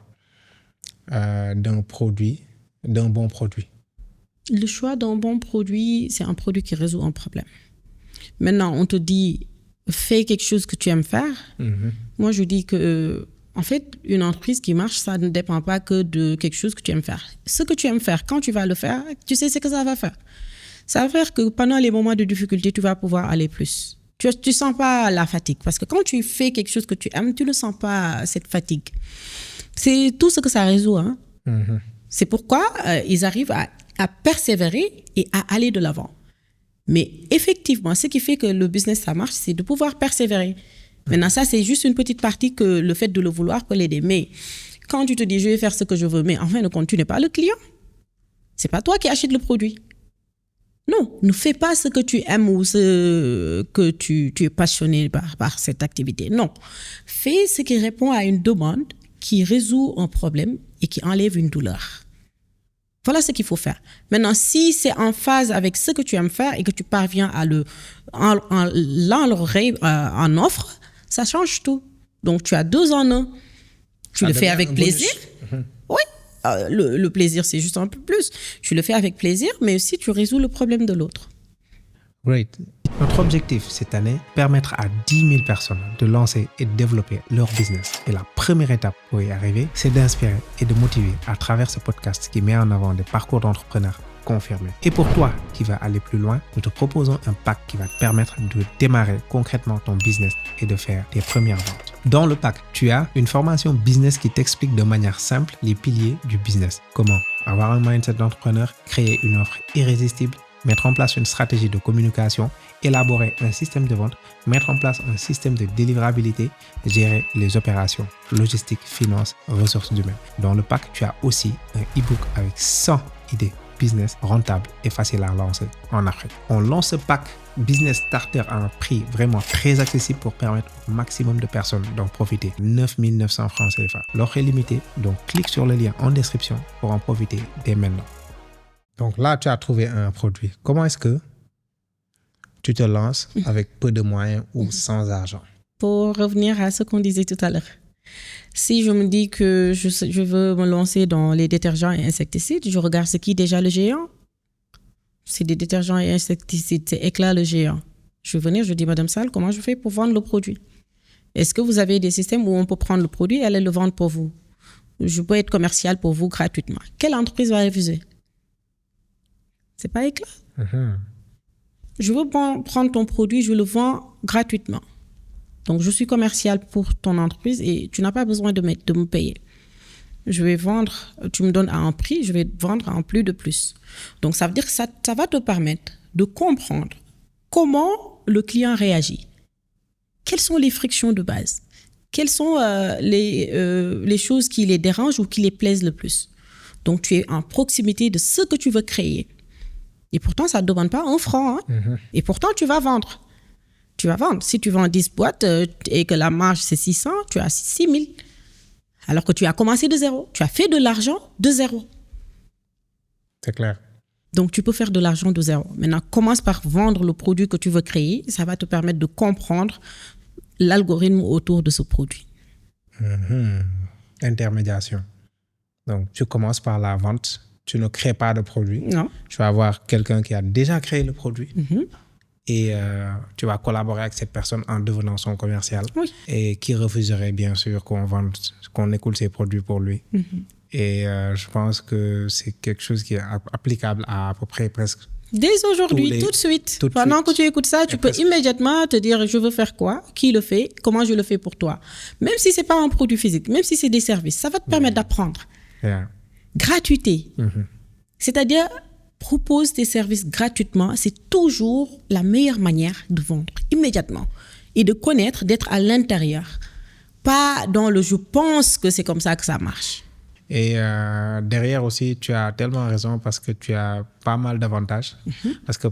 d'un bon produit? Le choix d'un bon produit, c'est un produit qui résout un problème. Maintenant, on te dit, fais quelque chose que tu aimes faire. Moi, je dis que, en fait, une entreprise qui marche, ça ne dépend pas que de quelque chose que tu aimes faire. Ce que tu aimes faire, quand tu vas le faire, tu sais ce que ça va faire. Ça va faire que pendant les moments de difficulté, tu vas pouvoir aller plus. Tu ne sens pas la fatigue. Parce que quand tu fais quelque chose que tu aimes, tu ne sens pas cette fatigue. C'est tout ce que ça résout. Hein. C'est pourquoi ils arrivent à persévérer et à aller de l'avant. Mais effectivement, ce qui fait que le business, ça marche, c'est de pouvoir persévérer. Maintenant, ça, c'est juste une petite partie que le fait de le vouloir peut l'aider. Mais quand tu te dis, je vais faire ce que je veux, mais en fin de compte, tu n'es pas le client. Ce n'est pas toi qui achètes le produit. Non, ne fais pas ce que tu aimes ou ce que tu es passionné par cette activité. Non, fais ce qui répond à une demande, qui résout un problème et qui enlève une douleur. Voilà ce qu'il faut faire. Maintenant, si c'est en phase avec ce que tu aimes faire et que tu parviens à l'enlever en offre, ça change tout. Donc, tu as 2 en 1. Tu le fais avec plaisir. Oui. Le plaisir, c'est juste un peu plus. Tu le fais avec plaisir, mais aussi tu résous le problème de l'autre. Great. Notre objectif cette année, permettre à 10 000 personnes de lancer et de développer leur business. Et la première étape pour y arriver, c'est d'inspirer et de motiver à travers ce podcast qui met en avant des parcours d'entrepreneurs confirmés. Et pour toi qui vas aller plus loin, nous te proposons un pack qui va te permettre de démarrer concrètement ton business et de faire tes premières ventes. Dans le pack, tu as une formation business qui t'explique de manière simple les piliers du business. Comment avoir un mindset d'entrepreneur, créer une offre irrésistible, mettre en place une stratégie de communication, élaborer un système de vente, mettre en place un système de délivrabilité, gérer les opérations, logistique, finance, ressources humaines. Dans le pack, tu as aussi un e-book avec 100 idées business rentables et faciles à lancer en Afrique. On lance ce pack Business Starter à un prix vraiment très accessible pour permettre au maximum de personnes d'en profiter. 9 900 francs CFA. L'offre est limitée, donc clique sur le lien en description pour en profiter dès maintenant. Donc là, tu as trouvé un produit. Comment est-ce que tu te lances avec peu de moyens ou sans argent? Pour revenir à ce qu'on disait tout à l'heure, si je me dis que je veux me lancer dans les détergents et insecticides, je regarde ce qui est déjà le géant. C'est des détergents et insecticides, c'est Éclat le géant. Je vais venir, je dis, Madame Sall, comment je fais pour vendre le produit? Est-ce que vous avez des systèmes où on peut prendre le produit et aller le vendre pour vous? Je peux être commercial pour vous gratuitement. Quelle entreprise va refuser? C'est pas Éclat. Je veux prendre ton produit, je le vends gratuitement. Donc, je suis commercial pour ton entreprise et tu n'as pas besoin de me payer. Je vais vendre, tu me donnes à un prix, je vais vendre à un plus de plus. Donc, ça veut dire que ça va te permettre de comprendre comment le client réagit. Quelles sont les frictions de base? Quelles sont les choses qui les dérangent ou qui les plaisent le plus? Donc, tu es en proximité de ce que tu veux créer. Et pourtant, ça ne te demande pas un franc. Hein? Et pourtant, tu vas vendre. Tu vas vendre. Si tu vends 10 boîtes et que la marge, c'est 600, tu as 6 000. Alors que tu as commencé de zéro. Tu as fait de l'argent de zéro. C'est clair. Donc, tu peux faire de l'argent de zéro. Maintenant, commence par vendre le produit que tu veux créer. Ça va te permettre de comprendre l'algorithme autour de ce produit. Intermédiation. Donc, tu commences par la vente. Tu ne crées pas de produit. Non. Tu vas avoir quelqu'un qui a déjà créé le produit. Et tu vas collaborer avec cette personne en devenant son commercial. Oui. Et qui refuserait bien sûr qu'on écoute ses produits pour lui. Et je pense que c'est quelque chose qui est applicable à peu près presque. Dès aujourd'hui, tout de suite. Pendant que tu écoutes ça, tu peux immédiatement te dire je veux faire quoi, qui le fait, comment je le fais pour toi. Même si ce n'est pas un produit physique, même si c'est des services, ça va te permettre d'apprendre. Gratuité. C'est-à-dire, propose tes services gratuitement. C'est toujours la meilleure manière de vendre immédiatement et de connaître, d'être à l'intérieur. Pas dans le je pense que c'est comme ça que ça marche. Et derrière aussi, tu as tellement raison parce que tu as pas mal d'avantages. Parce que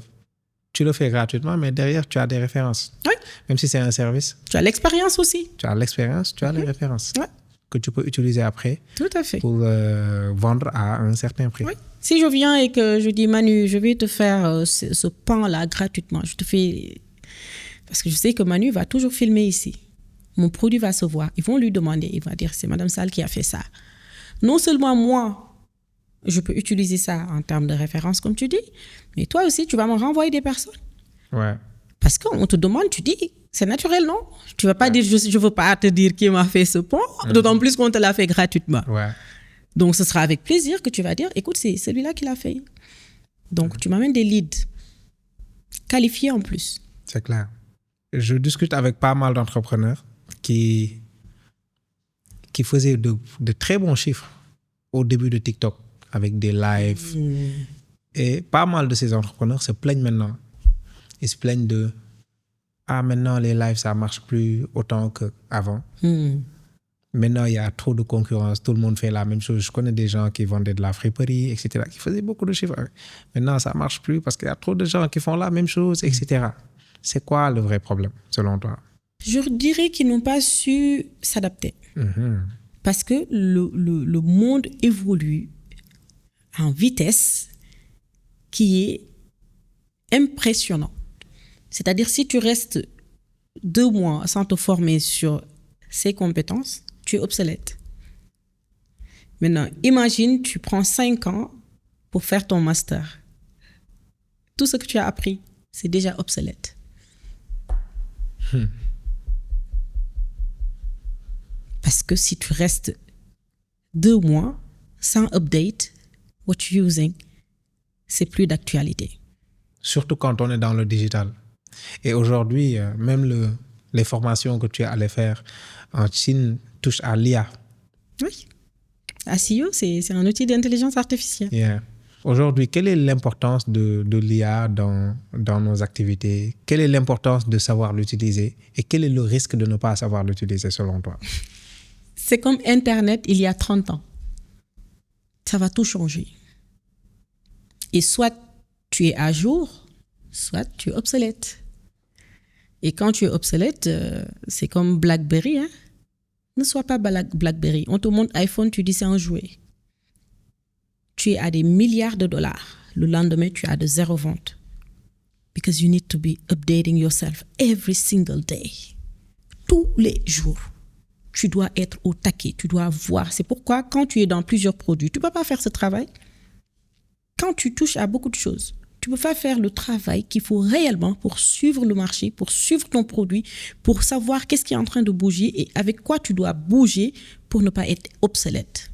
tu le fais gratuitement, mais derrière, tu as des références. Oui. Même si c'est un service. Tu as l'expérience aussi. Tu as l'expérience, tu as les références. Ouais. Que tu peux utiliser après. Tout à fait. Pour vendre à un certain prix. Oui. Si je viens et que je dis, Manu, je vais te faire ce pan-là gratuitement, je te fais... Parce que je sais que Manu va toujours filmer ici. Mon produit va se voir. Ils vont lui demander, il va dire, c'est Madame Sall qui a fait ça. Non seulement moi, je peux utiliser ça en termes de référence, comme tu dis, mais toi aussi, tu vas me renvoyer des personnes. Ouais. Parce qu'on te demande, tu dis, c'est naturel, non? Tu ne vas pas dire, je ne veux pas te dire qui m'a fait ce pont, d'autant plus qu'on te l'a fait gratuitement. Ouais. Donc, ce sera avec plaisir que tu vas dire, écoute, c'est celui-là qui l'a fait. Donc, tu m'amènes des leads qualifiés en plus. C'est clair. Je discute avec pas mal d'entrepreneurs qui faisaient de très bons chiffres au début de TikTok avec des lives. Et pas mal de ces entrepreneurs se plaignent maintenant. Ils se plaignent de « Ah, maintenant, les lives, ça ne marche plus autant qu'avant. Maintenant, il y a trop de concurrence. Tout le monde fait la même chose. Je connais des gens qui vendaient de la friperie, etc., qui faisaient beaucoup de chiffres. Maintenant, ça ne marche plus parce qu'il y a trop de gens qui font la même chose, etc. » C'est quoi le vrai problème, selon toi? Je dirais qu'ils n'ont pas su s'adapter. Parce que le monde évolue en vitesse qui est impressionnante. C'est-à-dire, si tu restes 2 mois sans te former sur ces compétences, tu es obsolète. Maintenant, imagine, tu prends 5 ans pour faire ton master. Tout ce que tu as appris, c'est déjà obsolète. Parce que si tu restes 2 mois sans update, what you're using, c'est plus d'actualité. Surtout quand on est dans le digital. Et aujourd'hui, même les formations que tu es allé faire en Chine touchent à l'IA. Oui. SEO, c'est un outil d'intelligence artificielle. Yeah. Aujourd'hui, quelle est l'importance de l'IA dans nos activités? Quelle est l'importance de savoir l'utiliser? Et quel est le risque de ne pas savoir l'utiliser selon toi? C'est comme Internet il y a 30 ans. Ça va tout changer. Et soit tu es à jour, soit tu es obsolète. Et quand tu es obsolète, c'est comme BlackBerry. Hein? Ne sois pas BlackBerry. On te montre iPhone, tu dis c'est un jouet. Tu es à des milliards de dollars. Le lendemain, tu as de 0 vente. Because you need to be updating yourself every single day. Tous les jours. Tu dois être au taquet. Tu dois voir. C'est pourquoi quand tu es dans plusieurs produits, tu ne peux pas faire ce travail. Quand tu touches à beaucoup de choses, tu ne peux pas faire le travail qu'il faut réellement pour suivre le marché, pour suivre ton produit, pour savoir qu'est-ce qui est en train de bouger et avec quoi tu dois bouger pour ne pas être obsolète.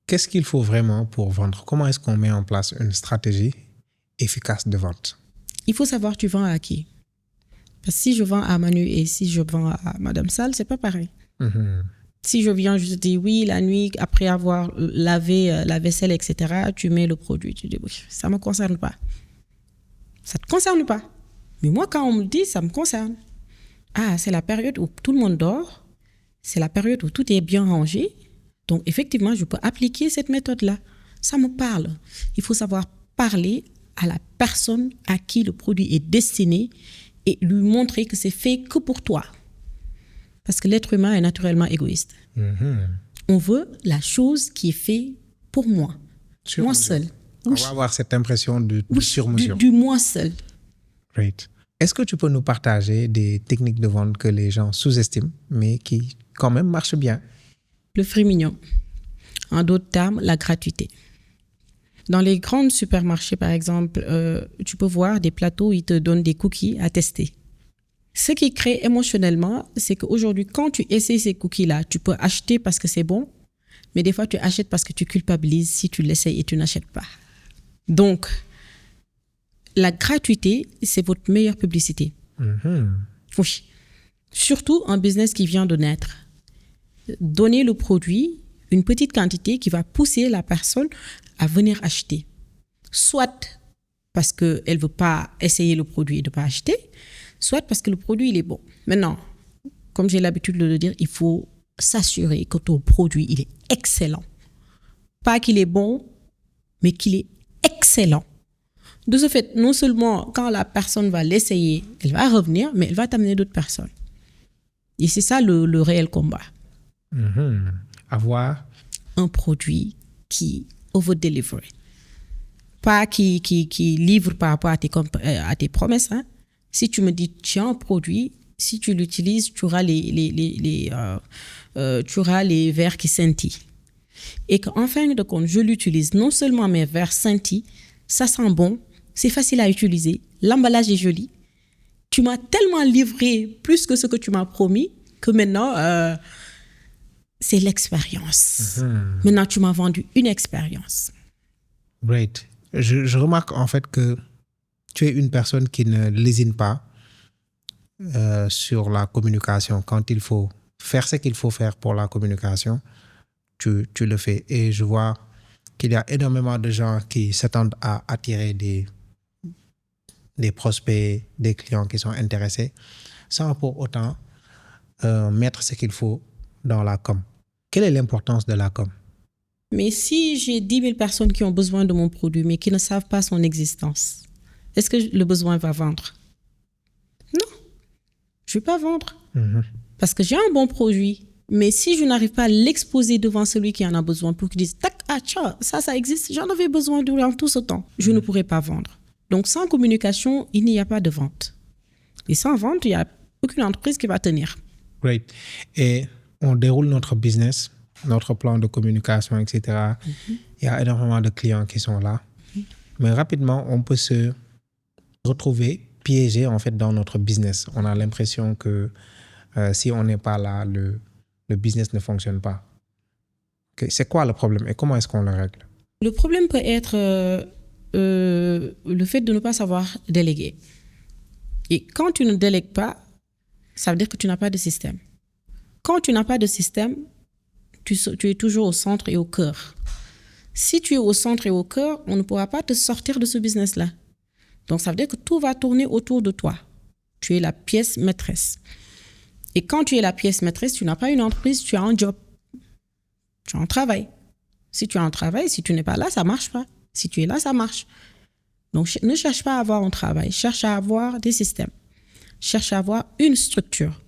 Qu'est-ce qu'il faut vraiment pour vendre? Comment est-ce qu'on met en place une stratégie efficace de vente? Il faut savoir tu vends à qui. Parce que si je vends à Manu et si je vends à Madame Sall, c'est pas pareil. Si je viens, je te dis oui, la nuit, après avoir lavé la vaisselle, etc., tu mets le produit. Tu dis oui, ça ne me concerne pas. Ça ne te concerne pas. Mais moi, quand on me dit, ça me concerne. Ah, c'est la période où tout le monde dort. C'est la période où tout est bien rangé. Donc, effectivement, je peux appliquer cette méthode-là. Ça me parle. Il faut savoir parler à la personne à qui le produit est destiné et lui montrer que c'est fait que pour toi. Parce que l'être humain est naturellement égoïste. On veut la chose qui est faite pour moi. Moi seul. On va avoir cette impression de sur-mesure. Du moi seul. Great. Est-ce que tu peux nous partager des techniques de vente que les gens sous-estiment, mais qui quand même marchent bien? Le prix mignon. En d'autres termes, la gratuité. Dans les grands supermarchés, par exemple, tu peux voir des plateaux où ils te donnent des cookies à tester. Ce qui crée émotionnellement, c'est qu'aujourd'hui, quand tu essaies ces cookies-là, tu peux acheter parce que c'est bon, mais des fois, tu achètes parce que tu culpabilises si tu l'essayes et tu n'achètes pas. Donc, la gratuité, c'est votre meilleure publicité. Oui. Surtout un business qui vient de naître. Donnez le produit, une petite quantité qui va pousser la personne à venir acheter. Soit parce qu'elle ne veut pas essayer le produit et ne pas acheter, soit parce que le produit il est bon. Maintenant, comme j'ai l'habitude de le dire, il faut s'assurer que ton produit il est excellent. Pas qu'il est bon, mais qu'il est excellent. De ce fait, non seulement quand la personne va l'essayer, elle va revenir, mais elle va t'amener d'autres personnes. Et c'est ça le réel combat. Avoir un produit qui over-deliver. Pas qui livre par rapport à tes promesses. Hein. Si tu me dis, tu as un produit, si tu l'utilises, tu auras les verres qui scintillent. Et qu'en fin de compte, je l'utilise, non seulement mes verres scintillent, ça sent bon, c'est facile à utiliser, l'emballage est joli. Tu m'as tellement livré plus que ce que tu m'as promis que maintenant, c'est l'expérience. Maintenant, tu m'as vendu une expérience. Great. Je remarque en fait que tu es une personne qui ne lésine pas sur la communication. Quand il faut faire ce qu'il faut faire pour la communication, tu le fais. Et je vois qu'il y a énormément de gens qui s'attendent à attirer des prospects, des clients qui sont intéressés, sans pour autant mettre ce qu'il faut dans la com. Quelle est l'importance de la com? Mais si j'ai 10 000 personnes qui ont besoin de mon produit, mais qui ne savent pas son existence, est-ce que le besoin va vendre? Non, je ne vais pas vendre. Parce que j'ai un bon produit. Mais si je n'arrive pas à l'exposer devant celui qui en a besoin pour qu'il dise, tac, ah, tiens, ça existe, j'en avais besoin durant tout ce temps, je ne pourrai pas vendre. Donc, sans communication, il n'y a pas de vente. Et sans vente, il n'y a aucune entreprise qui va tenir. Great. Et on déroule notre business, notre plan de communication, etc. Il y a énormément de clients qui sont là. Mais rapidement, on peut se retrouver piégé en fait dans notre business. On a l'impression que si on n'est pas là, le business ne fonctionne pas. Okay. C'est quoi le problème et comment est-ce qu'on le règle? Le problème peut être le fait de ne pas savoir déléguer. Et quand tu ne délègues pas, ça veut dire que tu n'as pas de système. Quand tu n'as pas de système, tu es toujours au centre et au cœur. Si tu es au centre et au cœur, on ne pourra pas te sortir de ce business-là. Donc, ça veut dire que tout va tourner autour de toi. Tu es la pièce maîtresse. Et quand tu es la pièce maîtresse, tu n'as pas une entreprise, tu as un job. Tu as un travail. Si tu as un travail, si tu n'es pas là, ça ne marche pas. Si tu es là, ça marche. Donc, ne cherche pas à avoir un travail. Cherche à avoir des systèmes. Cherche à avoir une structure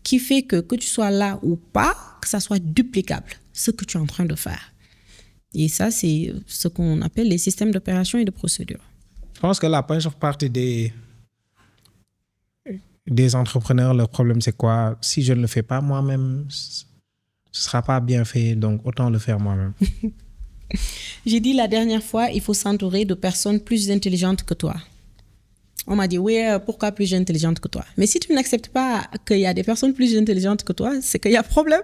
qui fait que tu sois là ou pas, que ça soit duplicable, ce que tu es en train de faire. Et ça, c'est ce qu'on appelle les systèmes d'opération et de procédure. Je pense que la majeure partie des entrepreneurs, leur problème, c'est quoi? Si je ne le fais pas moi-même, ce ne sera pas bien fait, donc autant le faire moi-même. J'ai dit la dernière fois, il faut s'entourer de personnes plus intelligentes que toi. On m'a dit, oui, pourquoi plus intelligente que toi? Mais si tu n'acceptes pas qu'il y a des personnes plus intelligentes que toi, c'est qu'il y a problème.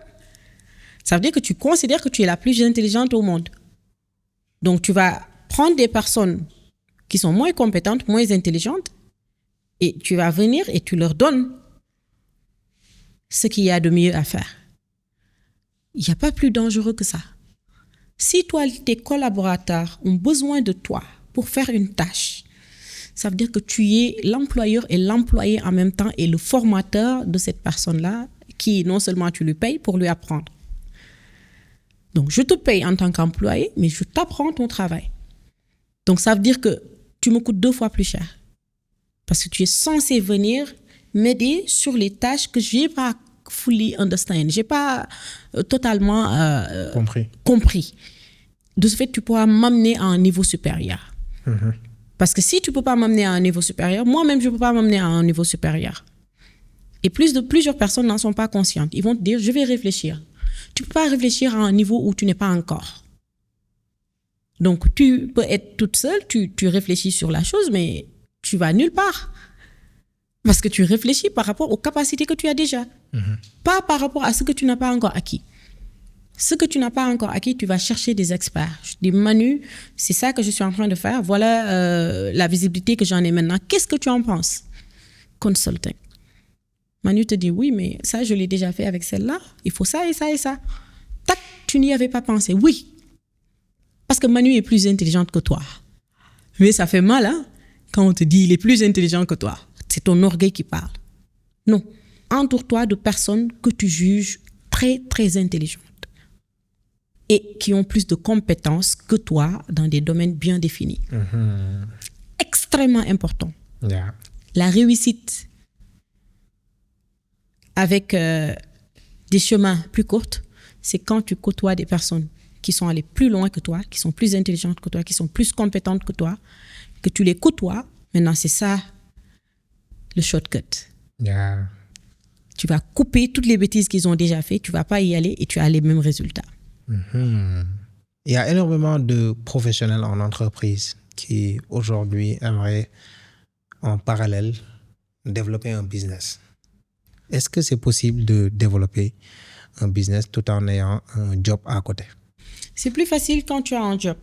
Ça veut dire que tu considères que tu es la plus intelligente au monde. Donc, tu vas prendre des personnes qui sont moins compétentes, moins intelligentes, et tu vas venir et tu leur donnes ce qu'il y a de mieux à faire. Il n'y a pas plus dangereux que ça. Si toi, tes collaborateurs ont besoin de toi pour faire une tâche, ça veut dire que tu es l'employeur et l'employé en même temps et le formateur de cette personne-là qui, non seulement tu lui payes pour lui apprendre. Donc, je te paye en tant qu'employé, mais je t'apprends ton travail. Donc, ça veut dire que tu me coûtes 2 fois plus cher. Parce que tu es censé venir m'aider sur les tâches que je n'ai pas fully understand. Je n'ai pas totalement compris. De ce fait, tu pourras m'amener à un niveau supérieur. Parce que si tu ne peux pas m'amener à un niveau supérieur, moi-même, je ne peux pas m'amener à un niveau supérieur. Et plusieurs personnes n'en sont pas conscientes. Ils vont te dire, je vais réfléchir. Tu ne peux pas réfléchir à un niveau où tu n'es pas encore. Donc, tu peux être toute seule, tu réfléchis sur la chose, mais tu vas nulle part. Parce que tu réfléchis par rapport aux capacités que tu as déjà. Pas par rapport à ce que tu n'as pas encore acquis. Ce que tu n'as pas encore acquis, tu vas chercher des experts. Je dis, Manu, c'est ça que je suis en train de faire. Voilà la visibilité que j'en ai maintenant. Qu'est-ce que tu en penses? Consulting. Manu te dit, oui, mais ça, je l'ai déjà fait avec celle-là. Il faut ça et ça et ça. Tac, tu n'y avais pas pensé. Oui. Parce que Manu est plus intelligente que toi. Mais ça fait mal, hein, quand on te dit, il est plus intelligent que toi. C'est ton orgueil qui parle. Non. Entoure-toi de personnes que tu juges très, très intelligentes. Et qui ont plus de compétences que toi dans des domaines bien définis. extrêmement important. Yeah. La réussite avec des chemins plus courts, c'est quand tu côtoies des personnes qui sont allées plus loin que toi, qui sont plus intelligentes que toi, qui sont plus compétentes que toi, que tu les côtoies. Maintenant, c'est ça le shortcut. Yeah. Tu vas couper toutes les bêtises qu'ils ont déjà fait, tu vas pas y aller et tu as les mêmes résultats. Il y a énormément de professionnels en entreprise qui aujourd'hui aimeraient en parallèle développer un business. Est-ce que c'est possible de développer un business tout en ayant un job à côté? C'est plus facile quand tu as un job.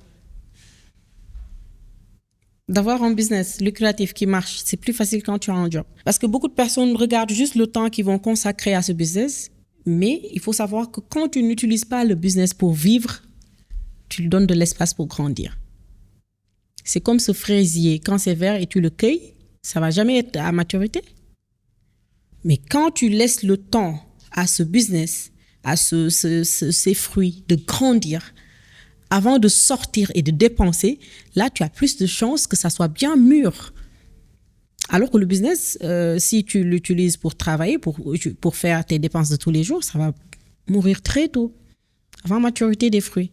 D'avoir un business lucratif qui marche, c'est plus facile quand tu as un job. Parce que beaucoup de personnes regardent juste le temps qu'ils vont consacrer à ce business, mais il faut savoir que quand tu n'utilises pas le business pour vivre, tu lui donnes de l'espace pour grandir. C'est comme ce fraisier, quand c'est vert et tu le cueilles, ça va jamais être à maturité. Mais quand tu laisses le temps à ce business, à ces fruits de grandir, avant de sortir et de dépenser, là, tu as plus de chances que ça soit bien mûr. Alors que le business, si tu l'utilises pour travailler, pour faire tes dépenses de tous les jours, ça va mourir très tôt, avant maturité des fruits.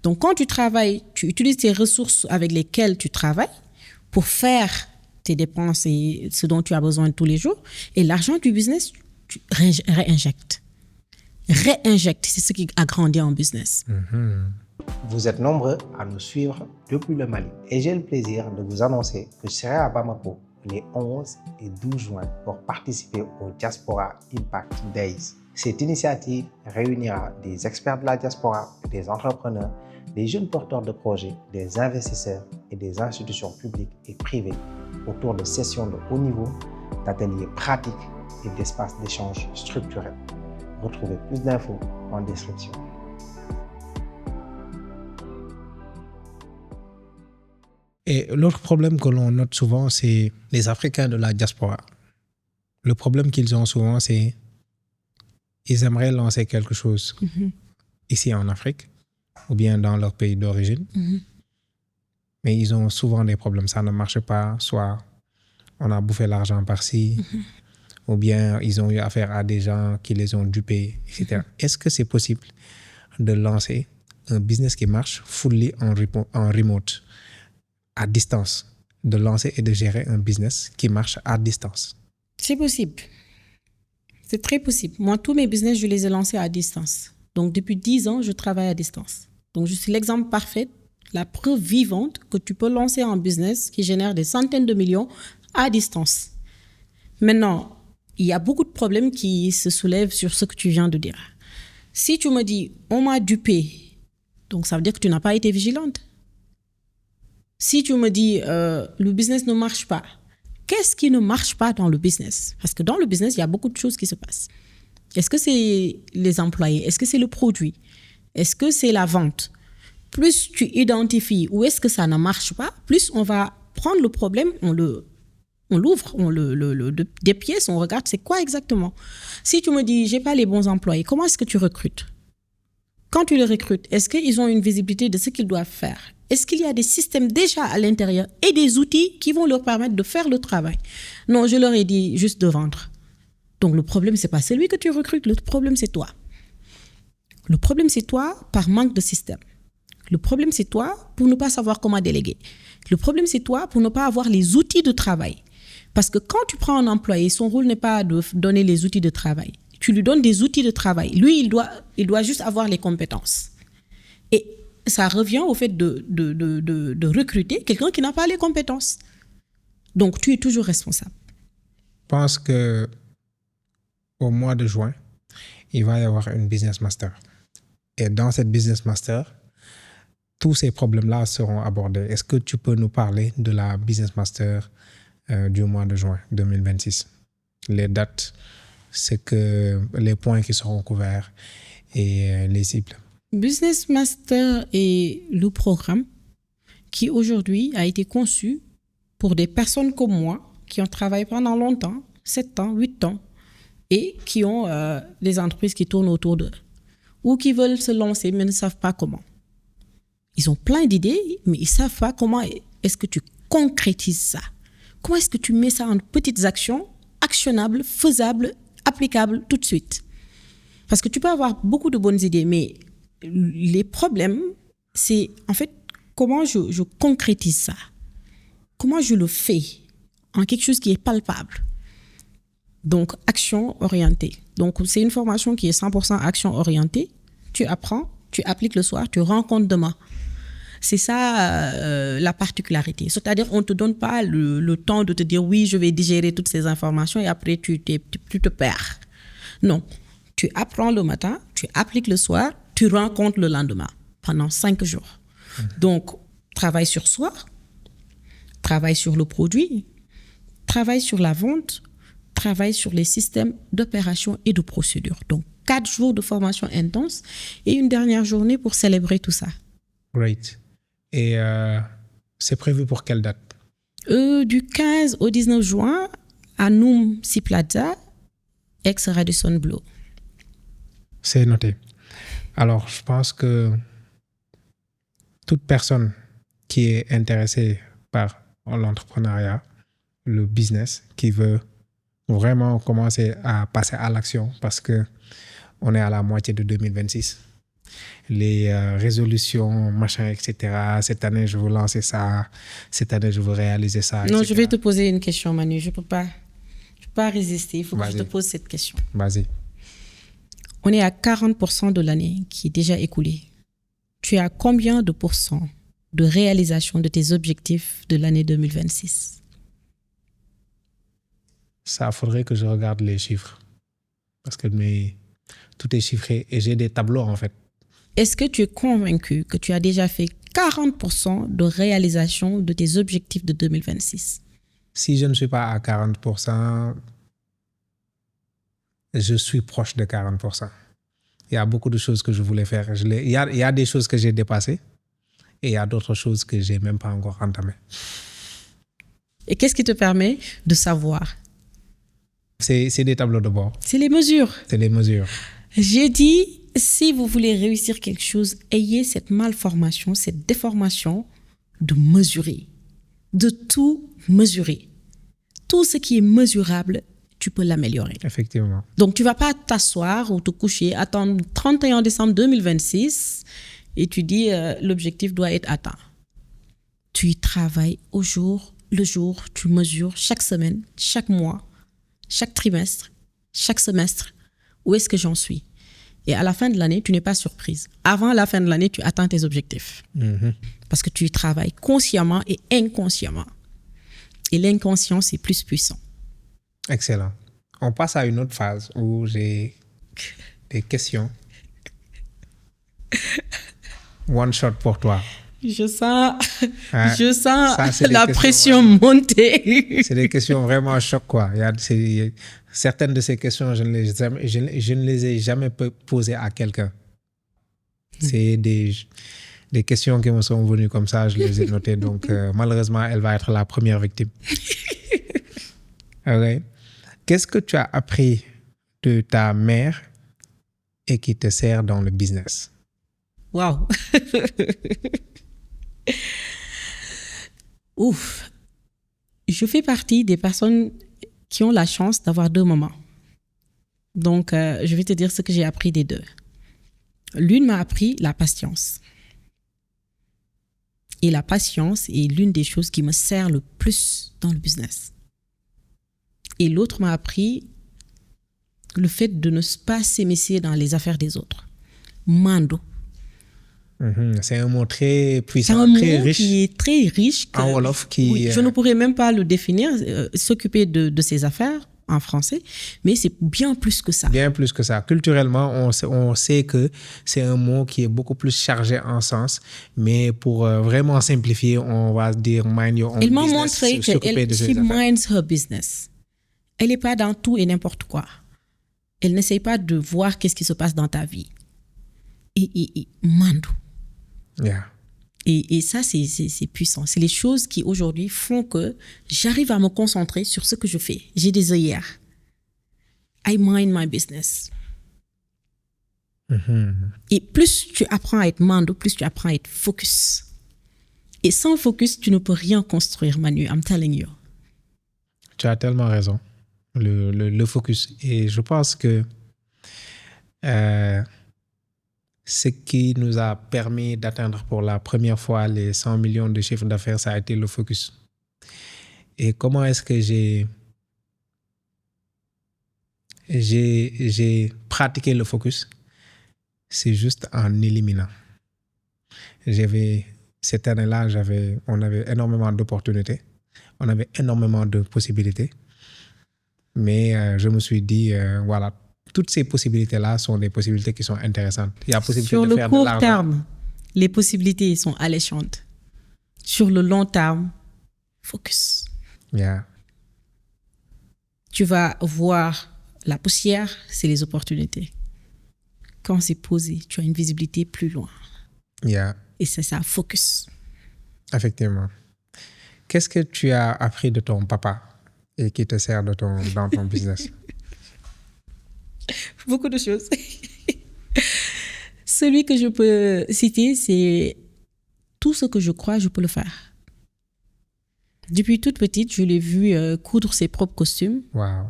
Donc, quand tu travailles, tu utilises tes ressources avec lesquelles tu travailles pour faire tes dépenses et ce dont tu as besoin tous les jours. Et l'argent du business, tu réinjectes. Réinjecte, c'est ce qui a grandi en business. Vous êtes nombreux à nous suivre depuis le Mali et j'ai le plaisir de vous annoncer que je serai à Bamako les 11 et 12 juin pour participer au Diaspora Impact Days. Cette initiative réunira des experts de la diaspora, des entrepreneurs, des jeunes porteurs de projets, des investisseurs et des institutions publiques et privées autour de sessions de haut niveau, d'ateliers pratiques et d'espaces d'échange structurels. Retrouvez plus d'infos en description. Et l'autre problème que l'on note souvent, c'est les Africains de la diaspora. Le problème qu'ils ont souvent, c'est qu'ils aimeraient lancer quelque chose ici en Afrique ou bien dans leur pays d'origine. Mais ils ont souvent des problèmes. Ça ne marche pas. Soit on a bouffé l'argent par-ci, ou bien ils ont eu affaire à des gens qui les ont dupés, etc. Est-ce que c'est possible de lancer un business qui marche fully en remote, à distance, de lancer et de gérer un business qui marche à distance? C'est possible. C'est très possible. Moi, tous mes business, je les ai lancés à distance. Donc, depuis 10 ans, je travaille à distance. Donc, je suis l'exemple parfait, la preuve vivante que tu peux lancer un business qui génère des centaines de millions à distance. Maintenant, il y a beaucoup de problèmes qui se soulèvent sur ce que tu viens de dire. Si tu me dis, on m'a dupé, donc ça veut dire que tu n'as pas été vigilante. Si tu me dis, le business ne marche pas, qu'est-ce qui ne marche pas dans le business? Parce que dans le business, il y a beaucoup de choses qui se passent. Est-ce que c'est les employés? Est-ce que c'est le produit? Est-ce que c'est la vente? Plus tu identifies où est-ce que ça ne marche pas, plus on va prendre le problème, on l'ouvre, on le dépièce, on regarde c'est quoi exactement. Si tu me dis, j'ai pas les bons employés, comment est-ce que tu recrutes? Quand tu les recrutes, est-ce qu'ils ont une visibilité de ce qu'ils doivent faire? Est-ce qu'il y a des systèmes déjà à l'intérieur et des outils qui vont leur permettre de faire le travail? Non, je leur ai dit juste de vendre. Donc, le problème, c'est pas celui que tu recrutes. Le problème, c'est toi. Le problème, c'est toi par manque de système. Le problème, c'est toi pour ne pas savoir comment déléguer. Le problème, c'est toi pour ne pas avoir les outils de travail. Parce que quand tu prends un employé, son rôle n'est pas de donner les outils de travail. Tu lui donnes des outils de travail. Lui, il doit juste avoir les compétences. Et ça revient au fait de recruter quelqu'un qui n'a pas les compétences. Donc, tu es toujours responsable. Je pense qu'au mois de juin, il va y avoir une business master. Et dans cette business master, tous ces problèmes-là seront abordés. Est-ce que tu peux nous parler de la business master du mois de juin 2026? Les dates, les points qui seront couverts et les cibles. Business Master est le programme qui aujourd'hui a été conçu pour des personnes comme moi qui ont travaillé pendant longtemps, 7 ans, 8 ans, et qui ont des entreprises qui tournent autour d'eux ou qui veulent se lancer mais ne savent pas comment. Ils ont plein d'idées, mais ils ne savent pas comment est-ce que tu concrétises ça? Comment est-ce que tu mets ça en petites actions, actionnables, faisables, applicables tout de suite? Parce que tu peux avoir beaucoup de bonnes idées, mais les problèmes, c'est en fait comment je concrétise ça? Comment je le fais en quelque chose qui est palpable? Donc, action orientée. Donc, c'est une formation qui est 100% action orientée. Tu apprends, tu appliques le soir, tu rencontres demain. C'est ça la particularité. C'est-à-dire, on ne te donne pas le temps de te dire oui, je vais digérer toutes ces informations et après tu te perds. Non. Tu apprends le matin, tu appliques le soir, tu rencontres le lendemain pendant 5 jours. Donc, travaille sur soi, travaille sur le produit, travaille sur la vente, travaille sur les systèmes d'opération et de procédure. Donc, 4 jours de formation intense et une dernière journée pour célébrer tout ça. Great. Et c'est prévu pour quelle date? Du 15 au 19 juin à Noum Sea Plaza, ex-Radisson Blu. C'est noté. Alors, je pense que toute personne qui est intéressée par l'entrepreneuriat, le business, qui veut vraiment commencer à passer à l'action parce qu'on est à la moitié de 2026. Les résolutions, machin, etc. Cette année, je veux lancer ça. Cette année, je veux réaliser ça. Non, etc. je vais te poser une question, Manu. Je peux pas résister. Il faut que je te pose cette question. Vas-y. On est à 40% de l'année qui est déjà écoulée. Tu as combien de pourcents de réalisation de tes objectifs de l'année 2026? Ça, faudrait que je regarde les chiffres. Parce que tout est chiffré et j'ai des tableaux, en fait. Est-ce que tu es convaincu que tu as déjà fait 40% de réalisation de tes objectifs de 2026? Si je ne suis pas à 40%, je suis proche de 40%. Il y a beaucoup de choses que je voulais faire. Il y a des choses que j'ai dépassées et il y a d'autres choses que je n'ai même pas encore entamées. Et qu'est-ce qui te permet de savoir? C'est des tableaux de bord. C'est les mesures. C'est les mesures. J'ai dit, si vous voulez réussir quelque chose, ayez cette malformation, cette déformation de mesurer, de tout mesurer. Tout ce qui est mesurable, tu peux l'améliorer. Effectivement. Donc, tu ne vas pas t'asseoir ou te coucher, attendre 31 décembre 2026 et tu dis l'objectif doit être atteint. Tu y travailles au jour le jour, tu mesures chaque semaine, chaque mois, chaque trimestre, chaque semestre, où est-ce que j'en suis? Et à la fin de l'année, tu n'es pas surprise. Avant la fin de l'année, tu atteins tes objectifs. Mm-hmm. Parce que tu y travailles consciemment et inconsciemment. Et l'inconscient, c'est plus puissant. Excellent. On passe à une autre phase où j'ai des questions. One shot pour toi. Je sens la pression vraiment monter. C'est des questions vraiment à choc, quoi. Certaines de ces questions, je ne les ai jamais posées à quelqu'un. C'est des questions qui me sont venues comme ça, je les ai notées. Donc, malheureusement, elle va être la première victime. Okay. Qu'est-ce que tu as appris de ta mère et qui te sert dans le business? Waouh. Ouf. Je fais partie des personnes qui ont la chance d'avoir 2 mamans. Donc, je vais te dire ce que j'ai appris des 2. L'une m'a appris la patience. Et la patience est l'une des choses qui me sert le plus dans le business. Et l'autre m'a appris le fait de ne pas s'émisser dans les affaires des autres. Mando. C'est un mot très puissant, c'est un très mot riche. qui est très riche. En Wolof, oui, je ne pourrais même pas le définir, s'occuper de ses affaires en français, mais c'est bien plus que ça. Bien plus que ça. Culturellement, on sait que c'est un mot qui est beaucoup plus chargé en sens, mais pour vraiment simplifier, on va dire mind your own business. Elle m'a montré que she minds her business. Elle n'est pas dans tout et n'importe quoi. Elle n'essaye pas de voir qu'est-ce qui se passe dans ta vie. Et mando. Yeah. Et ça, c'est puissant. C'est les choses qui, aujourd'hui, font que j'arrive à me concentrer sur ce que je fais. J'ai des œillères. I mind my business. Et plus tu apprends à être mando, plus tu apprends à être focus. Et sans focus, tu ne peux rien construire, Manu. I'm telling you. Tu as tellement raison. Le focus. Et je pense que ce qui nous a permis d'atteindre pour la première fois les 100 millions de chiffre d'affaires, ça a été le focus. Et comment est-ce que j'ai pratiqué le focus? C'est juste en éliminant. Cette année-là, on avait énormément d'opportunités. On avait énormément de possibilités. Mais je me suis dit, voilà, toutes ces possibilités-là sont des possibilités qui sont intéressantes. Il y a possibilité Sur de le faire court de l'argent. terme, les possibilités sont alléchantes. Sur le long terme, focus. Yeah. Tu vas voir la poussière, c'est les opportunités. Quand c'est posé, tu as une visibilité plus loin. Yeah. Et c'est ça, focus. Effectivement. Qu'est-ce que tu as appris de ton papa et qui te sert dans ton business? Beaucoup de choses. Celui que je peux citer, c'est tout ce que je crois, je peux le faire. Depuis toute petite, je l'ai vu coudre ses propres costumes, Wow.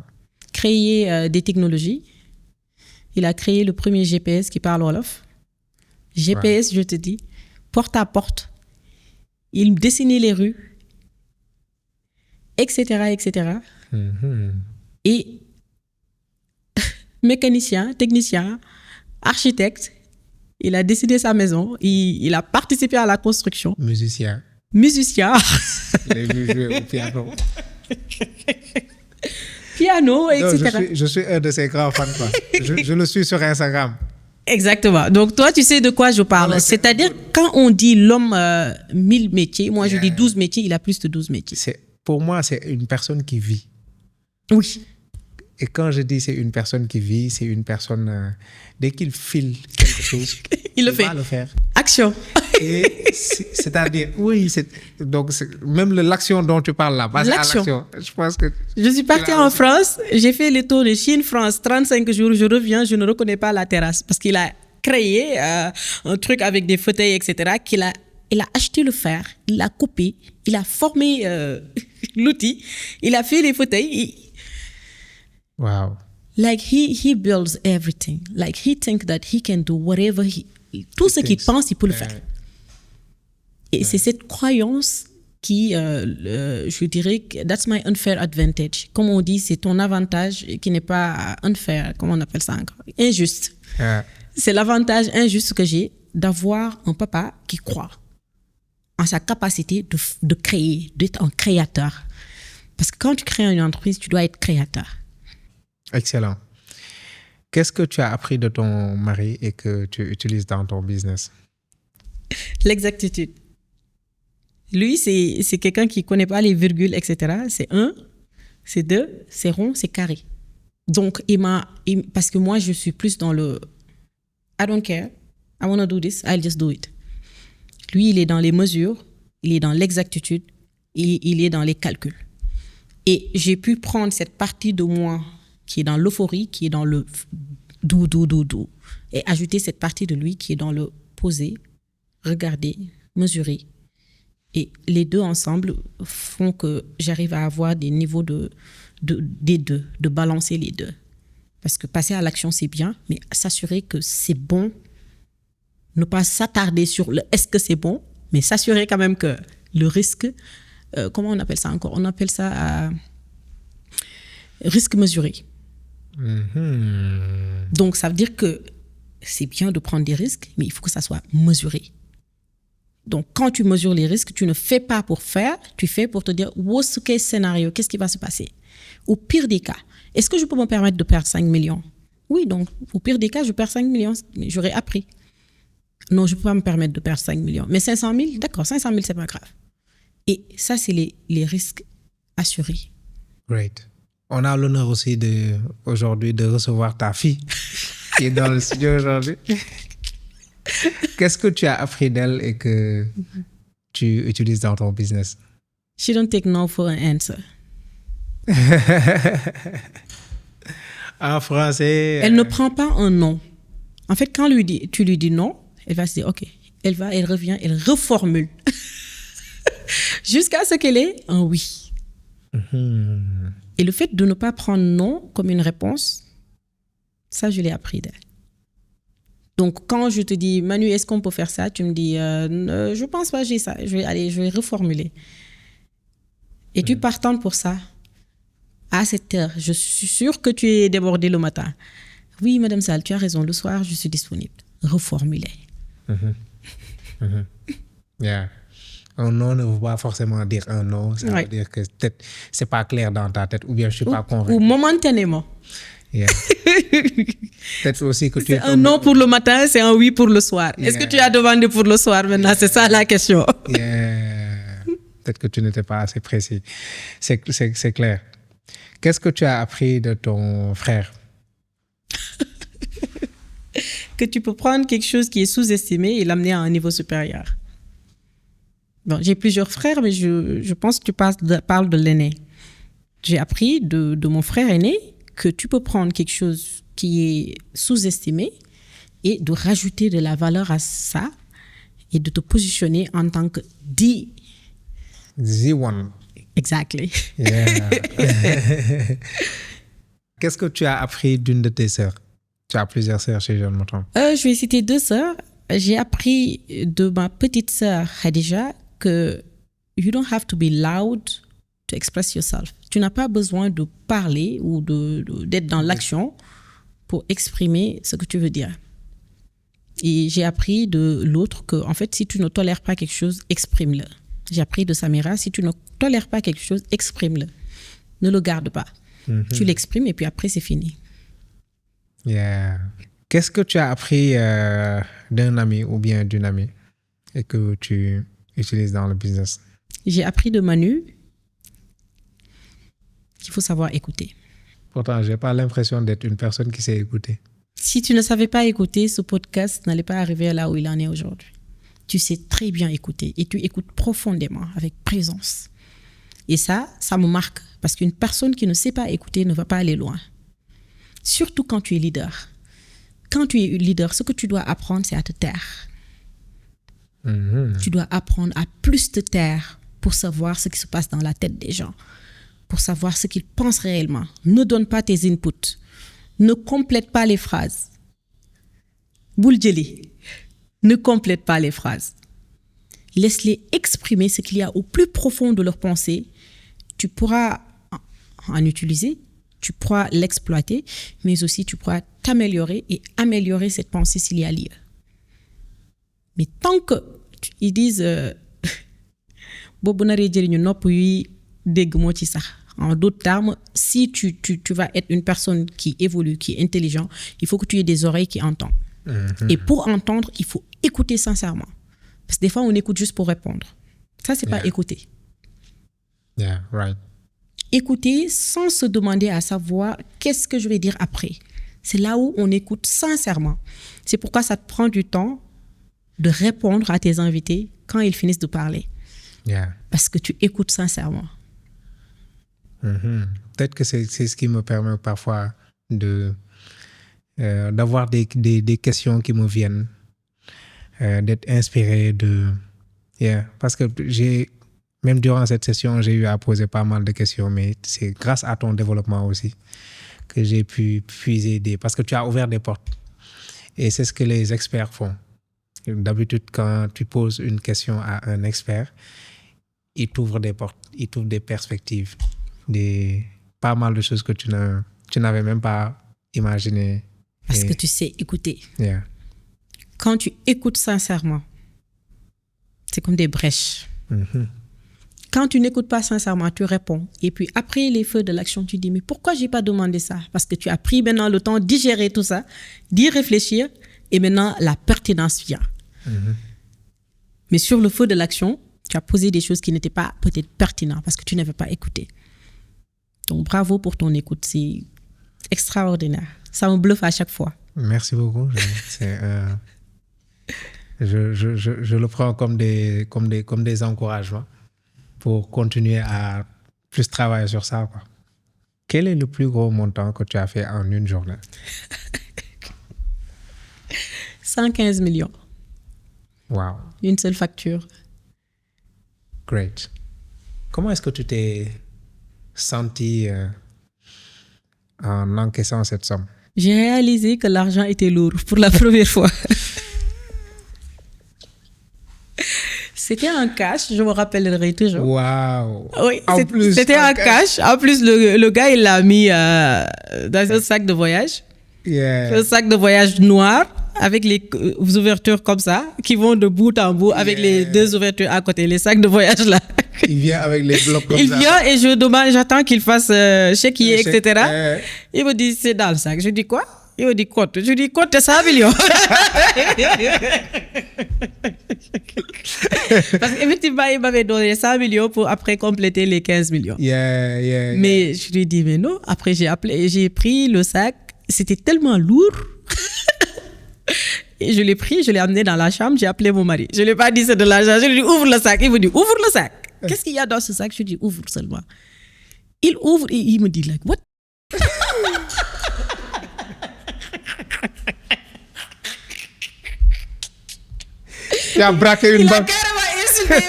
créer des technologies. Il a créé le premier GPS qui parle Wolof. GPS, je te dis, porte à porte. Il dessinait les rues, etc., etc. Mm-hmm. Et mécanicien, technicien, architecte, il a dessiné sa maison, il a participé à la construction. Musicien. Je l'ai vu jouer au piano. Piano, etc. Non, je suis un de ses grands fans, quoi. Je le suis sur Instagram. Exactement. Donc, toi, tu sais de quoi je parle. Non, c'est-à-dire, quand on dit l'homme 1000 métiers, moi, je dis 12 métiers, il a plus de 12 métiers. Pour moi, c'est une personne qui vit. Oui. Et quand je dis c'est une personne qui vit, c'est une personne, dès qu'il file quelque chose, il va le faire. Action. Et c'est-à-dire, oui, donc même l'action dont tu parles là, c'est à l'action. Je pense que... Je suis partie en France, j'ai fait le tour de Chine, France, 35 jours, je reviens, je ne reconnais pas la terrasse parce qu'il a créé un truc avec des fauteuils, etc., il a acheté le fer, il l'a coupé, il a formé l'outil, il a fait les fauteuils. Wow. Like he builds everything. Like he thinks that he can do whatever tout ce qu'il pense, il peut le faire. Et c'est cette croyance qui, je dirais, that's my unfair advantage. Comme on dit, c'est ton avantage qui n'est pas unfair, comment on appelle ça encore? Injuste. C'est l'avantage injuste que j'ai d'avoir un papa qui croit en sa capacité de créer, d'être un créateur. Parce que quand tu crées une entreprise, tu dois être créateur. Excellent. Qu'est-ce que tu as appris de ton mari et que tu utilises dans ton business? L'exactitude. Lui, c'est quelqu'un qui ne connaît pas les virgules, etc. C'est 1, c'est 2, c'est rond, c'est carré. Donc, parce que moi, je suis plus dans le I don't care, I want to do this, I'll just do it. Lui, il est dans les mesures, il est dans l'exactitude, il est dans les calculs. Et j'ai pu prendre cette partie de moi qui est dans l'euphorie, qui est dans le dou, et ajouter cette partie de lui qui est dans le poser, regarder, mesurer. Et les deux ensemble font que j'arrive à avoir des niveaux des deux, de balancer les deux. Parce que passer à l'action, c'est bien, mais s'assurer que c'est bon, ne pas s'attarder sur le est-ce que c'est bon, mais s'assurer quand même que le risque, comment on appelle ça encore? On appelle ça risque mesuré. Mm-hmm. Donc, ça veut dire que c'est bien de prendre des risques, mais il faut que ça soit mesuré. Donc, quand tu mesures les risques, tu ne fais pas pour faire, tu fais pour te dire worst case scénario, qu'est-ce qui va se passer? Au pire des cas, est-ce que je peux me permettre de perdre 5 millions? Oui, donc, au pire des cas, je perds 5 millions, mais j'aurais appris. Non, je ne peux pas me permettre de perdre 5 millions. Mais 500 000, d'accord, 500 000, c'est pas grave. Et ça, c'est les risques assurés. Great. On a l'honneur aussi aujourd'hui de recevoir ta fille qui est dans le studio aujourd'hui. Qu'est-ce que tu as appris d'elle et que tu utilises dans ton business? She don't take no for an answer. En français... Elle ne prend pas un non. En fait, quand tu lui dis non, elle va se dire OK. Elle revient, elle reformule. Jusqu'à ce qu'elle ait un oui. Et le fait de ne pas prendre non comme une réponse, ça, je l'ai appris d'elle. Donc, quand je te dis, Manu, est-ce qu'on peut faire ça? Tu me dis, je pense pas, j'ai ça. Je vais reformuler. Et tu partantes pour ça. À cette heure, je suis sûre que tu es débordée le matin. Oui, Madame Sall, tu as raison. Le soir, je suis disponible. Reformuler. Yeah. Un non ne veut pas forcément dire un non. Ça veut dire que peut-être c'est pas clair dans ta tête ou bien je suis pas convaincu. Ou momentanément. Yeah. Peut-être aussi que tu c'est un non pour le matin, c'est un oui pour le soir. Est-ce que tu as demandé pour le soir maintenant? C'est ça la question. Yeah. Peut-être que tu n'étais pas assez précis. C'est clair. Qu'est-ce que tu as appris de ton frère? Que tu peux prendre quelque chose qui est sous-estimé et l'amener à un niveau supérieur. Bon, j'ai plusieurs frères, mais je pense que tu parles de l'aîné. J'ai appris de mon frère aîné que tu peux prendre quelque chose qui est sous-estimé et de rajouter de la valeur à ça et de te positionner en tant que The One. Exactly. Yeah. Qu'est-ce que tu as appris d'une de tes sœurs? Tu as plusieurs sœurs chez Jeune Mouton. Je vais citer 2 sœurs. J'ai appris de ma petite sœur Khadija que you don't have to be loud to express yourself. Tu n'as pas besoin de parler ou d'être dans l'action pour exprimer ce que tu veux dire. Et j'ai appris de l'autre que, en fait, si tu ne tolères pas quelque chose, exprime-le. J'ai appris de Samira, si tu ne tolères pas quelque chose, exprime-le. Ne le garde pas. Tu l'exprimes et puis après, c'est fini. Yeah. Qu'est-ce que tu as appris d'un ami ou bien d'une amie et que tu utilises dans le business? J'ai appris de Manu qu'il faut savoir écouter. Pourtant, je n'ai pas l'impression d'être une personne qui sait écouter. Si tu ne savais pas écouter, ce podcast n'allait pas arriver là où il en est aujourd'hui. Tu sais très bien écouter et tu écoutes profondément, avec présence. Et ça me marque parce qu'une personne qui ne sait pas écouter ne va pas aller loin. Surtout quand tu es leader. Quand tu es leader, ce que tu dois apprendre, c'est à te taire. Tu dois apprendre à plus te taire pour savoir ce qui se passe dans la tête des gens, pour savoir ce qu'ils pensent réellement. Ne donne pas tes inputs. Ne complète pas les phrases. Boule jelly. Ne complète pas les phrases. Laisse-les exprimer ce qu'il y a au plus profond de leur pensée. Tu pourras en utiliser, tu pourras l'exploiter, mais aussi tu pourras t'améliorer et améliorer cette pensée s'il y a lieu. Mais tant qu'ils disent en d'autres termes, si tu vas être une personne qui évolue, qui est intelligent, il faut que tu aies des oreilles qui entendent. Et pour entendre, il faut écouter sincèrement. Parce que des fois, on écoute juste pour répondre. Ça, c'est pas écouter. Yeah, right. Écouter sans se demander à savoir qu'est-ce que je vais dire après. C'est là où on écoute sincèrement. C'est pourquoi ça te prend du temps de répondre à tes invités quand ils finissent de parler. Yeah. Parce que tu écoutes sincèrement. Peut-être que c'est ce qui me permet parfois d'avoir des questions qui me viennent, d'être inspiré parce que même durant cette session, j'ai eu à poser pas mal de questions, mais c'est grâce à ton développement aussi que j'ai pu puiser parce que tu as ouvert des portes. Et c'est ce que les experts font. D'habitude, quand tu poses une question à un expert, il t'ouvre des portes, il t'ouvre des perspectives, pas mal de choses que tu n'avais même pas imaginées. Parce que tu sais écouter. Yeah. Quand tu écoutes sincèrement, c'est comme des brèches. Quand tu n'écoutes pas sincèrement, tu réponds. Et puis après les feux de l'action, tu dis, mais pourquoi je n'ai pas demandé ça? Parce que tu as pris maintenant le temps de digérer tout ça, d'y réfléchir, et maintenant la pertinence vient. Mais sur le feu de l'action, tu as posé des choses qui n'étaient pas peut-être pertinentes parce que tu n'avais pas écouté. Donc bravo pour ton écoute, c'est extraordinaire. Ça me bluffe à chaque fois. Merci beaucoup. Je le prends comme des encouragements pour continuer à plus travailler sur ça, quoi. Quel est le plus gros montant que tu as fait en une journée? 115 millions. Wow. Une seule facture. Great. Comment est-ce que tu t'es senti en encaissant cette somme? J'ai réalisé que l'argent était lourd pour la première fois. C'était en cash, je me rappellerai toujours. Waouh! Oui, c'était en cash. En plus, le gars, il l'a mis dans un sac de voyage. Yeah. Un sac de voyage noir avec les ouvertures comme ça, qui vont de bout en bout avec les deux ouvertures à côté, les sacs de voyage là. Il vient avec les blocs comme ça. Il vient et j'attends qu'il fasse chéquier, etc. Il me dit, c'est dans le sac. Je dis quoi? Il me dit, compte. Je dis, compte 100 millions. Parce qu'effectivement, il m'avait donné 100 millions pour après compléter les 15 millions. Mais je lui dis, mais non. Après, j'ai pris le sac. C'était tellement lourd. Et je l'ai pris, je l'ai amené dans la chambre. J'ai appelé mon mari. Je ne lui ai pas dit c'est de l'argent. Je lui ai dit, ouvre le sac. Il me dit, ouvre le sac. Qu'est-ce qu'il y a dans ce sac? Je lui dis, ouvre seulement. Il ouvre et il me dit, like, what? Tu as braqué une banque. Il a carrément insulté.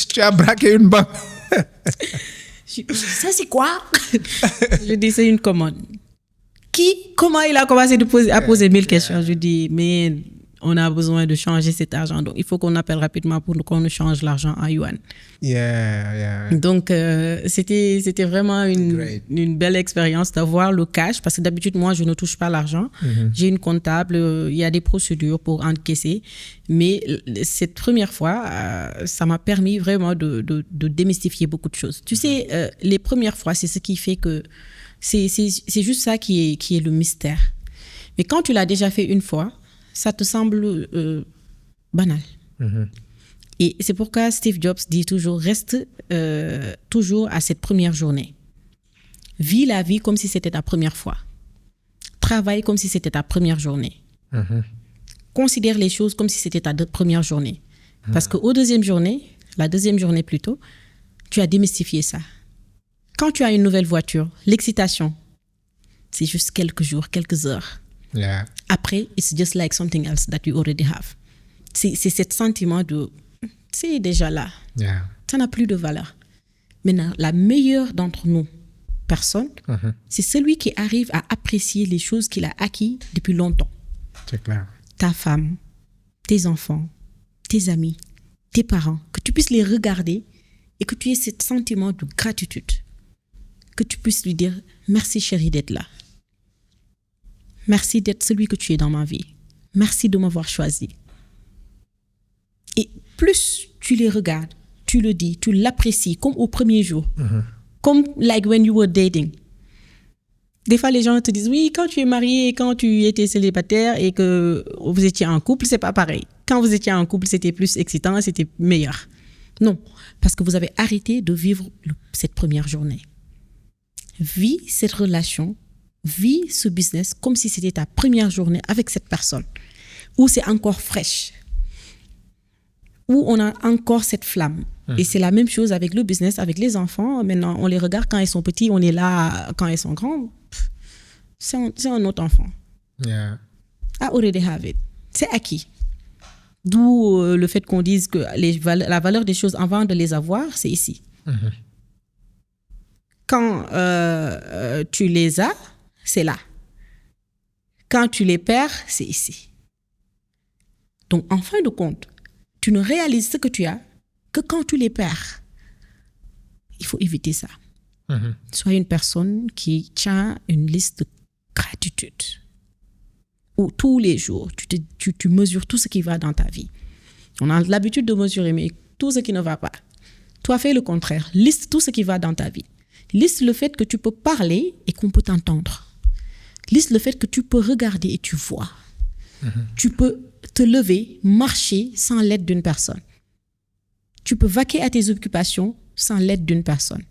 Tu as braqué une banque. Ça, c'est quoi? Je dis, c'est une commande. Comment il a commencé à poser 1000 questions? Je dis, mais on a besoin de changer cet argent. Donc, il faut qu'on appelle rapidement pour qu'on nous change l'argent en yuan. Donc, c'était vraiment une belle expérience d'avoir le cash. Parce que d'habitude, moi, je ne touche pas l'argent. J'ai une comptable, il y a des procédures pour encaisser. Mais cette première fois, ça m'a permis vraiment de démystifier beaucoup de choses. Tu sais, les premières fois, c'est ce qui fait que c'est juste ça qui est le mystère. Mais quand tu l'as déjà fait une fois, ça te semble banal. Et c'est pourquoi Steve Jobs dit toujours, reste toujours à cette première journée. Vis la vie comme si c'était ta première fois. Travaille comme si c'était ta première journée. Considère les choses comme si c'était ta première journée. Parce qu'au la deuxième journée plutôt, tu as démystifié ça. Quand tu as une nouvelle voiture, l'excitation, c'est juste quelques jours, quelques heures. Après, it's just like something else that you already have. C'est ce sentiment de, c'est déjà là. Ça n'a plus de valeur. Maintenant, la meilleure d'entre nous, personne, c'est celui qui arrive à apprécier les choses qu'il a acquises depuis longtemps. C'est clair. Ta femme, tes enfants, tes amis, tes parents, que tu puisses les regarder et que tu aies ce sentiment de gratitude. Que tu puisses lui dire, merci chérie d'être là. Merci d'être celui que tu es dans ma vie. Merci de m'avoir choisi. Et plus tu les regardes, tu le dis, tu l'apprécies comme au premier jour. Comme like when you were dating. Des fois, les gens te disent, oui, quand tu es marié et quand tu étais célibataire et que vous étiez en couple, c'est pas pareil. Quand vous étiez en couple, c'était plus excitant, c'était meilleur. Non, parce que vous avez arrêté de vivre cette première journée. Vis cette relation, vis ce business comme si c'était ta première journée avec cette personne, où c'est encore fraîche, où on a encore cette flamme. Et c'est la même chose avec le business, avec les enfants. Maintenant, on les regarde quand ils sont petits, on est là quand ils sont grands. C'est un autre enfant. I already have it. C'est acquis. D'où le fait qu'on dise que la valeur des choses avant de les avoir, c'est ici. Quand tu les as, c'est là. Quand tu les perds, c'est ici. Donc, en fin de compte, tu ne réalises ce que tu as que quand tu les perds. Il faut éviter ça. Sois une personne qui tient une liste de gratitude. Où tous les jours, tu mesures tout ce qui va dans ta vie. On a l'habitude de mesurer, mais tout ce qui ne va pas. Toi, fais le contraire. Liste tout ce qui va dans ta vie. Liste le fait que tu peux parler et qu'on peut t'entendre. Liste le fait que tu peux regarder et tu vois. Tu peux te lever, marcher sans l'aide d'une personne. Tu peux vaquer à tes occupations sans l'aide d'une personne.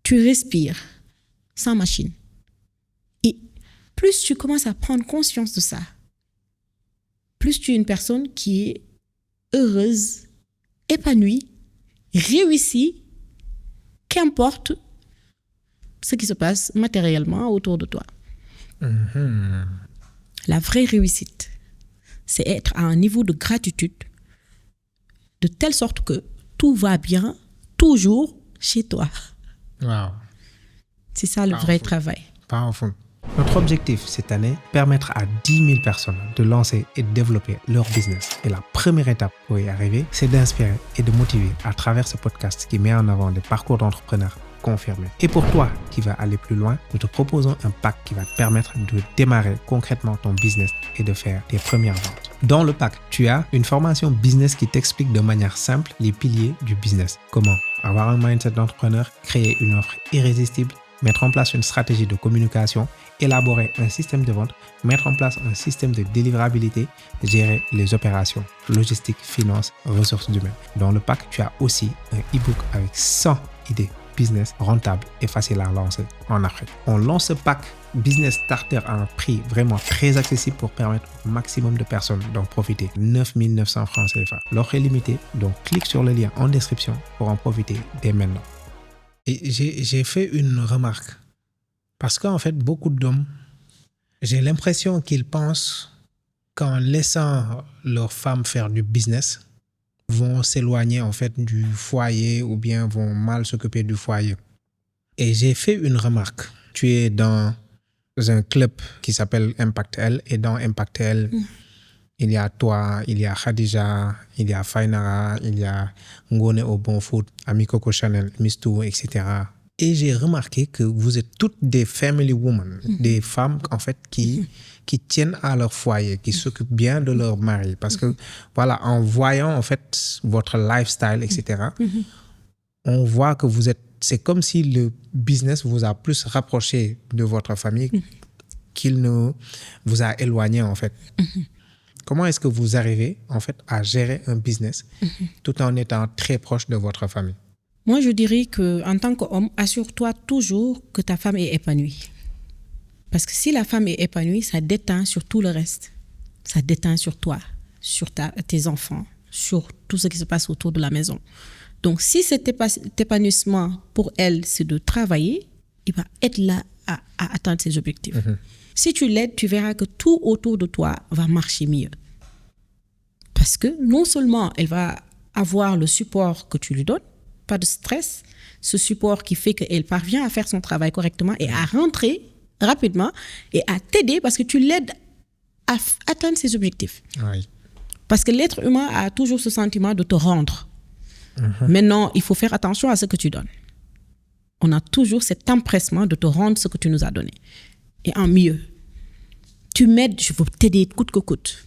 Tu respires sans machine. Et plus tu commences à prendre conscience de ça, plus tu es une personne qui est heureuse, épanouie, réussie, qu'importe ce qui se passe matériellement autour de toi. La vraie réussite, c'est être à un niveau de gratitude de telle sorte que tout va bien, toujours chez toi. Wow. C'est ça le vrai travail. Powerful. Notre objectif cette année, permettre à 10 000 personnes de lancer et de développer leur business. Et la première étape pour y arriver, c'est d'inspirer et de motiver à travers ce podcast qui met en avant des parcours d'entrepreneurs confirmés. Et pour toi qui vas aller plus loin, nous te proposons un pack qui va te permettre de démarrer concrètement ton business et de faire tes premières ventes. Dans le pack, tu as une formation business qui t'explique de manière simple les piliers du business. Comment avoir un mindset d'entrepreneur, créer une offre irrésistible, mettre en place une stratégie de communication, élaborer un système de vente, mettre en place un système de délivrabilité, gérer les opérations, logistique, finance, ressources humaines. Dans le pack, tu as aussi un e-book avec 100 idées business rentables et faciles à lancer en Afrique. On lance ce pack Business Starter à un prix vraiment très accessible pour permettre au maximum de personnes d'en profiter. 9 900 francs CFA. L'offre est limitée, donc clique sur le lien en description pour en profiter dès maintenant. Et j'ai fait une remarque. Parce qu'en fait, beaucoup d'hommes, j'ai l'impression qu'ils pensent qu'en laissant leurs femmes faire du business, vont s'éloigner en fait du foyer ou bien vont mal s'occuper du foyer. Et j'ai fait une remarque. Tu es dans un club qui s'appelle Impact L et dans Impact L, il y a toi, il y a Khadija, il y a Fainara, il y a Ngone au Bon Foot, Ami Coco Chanel, Miss Tou, etc. Et j'ai remarqué que vous êtes toutes des family women, des femmes en fait qui tiennent à leur foyer, qui s'occupent bien de leur mari. Parce que voilà, en voyant en fait votre lifestyle, etc., on voit que vous êtes, c'est comme si le business vous a plus rapproché de votre famille qu'il ne vous a éloigné en fait. Comment est-ce que vous arrivez en fait à gérer un business tout en étant très proche de votre famille? Moi, je dirais qu'en tant qu'homme, assure-toi toujours que ta femme est épanouie. Parce que si la femme est épanouie, ça déteint sur tout le reste. Ça déteint sur toi, sur tes enfants, sur tout ce qui se passe autour de la maison. Donc, si cet épanouissement pour elle, c'est de travailler, il va être là à atteindre ses objectifs. Si tu l'aides, tu verras que tout autour de toi va marcher mieux. Parce que non seulement elle va avoir le support que tu lui donnes, pas de stress, ce support qui fait qu'elle parvient à faire son travail correctement et à rentrer rapidement et à t'aider parce que tu l'aides à atteindre ses objectifs. Oui. Parce que l'être humain a toujours ce sentiment de te rendre. Maintenant, il faut faire attention à ce que tu donnes. On a toujours cet empressement de te rendre ce que tu nous as donné. Et en mieux. Tu m'aides, je veux t'aider coûte que coûte.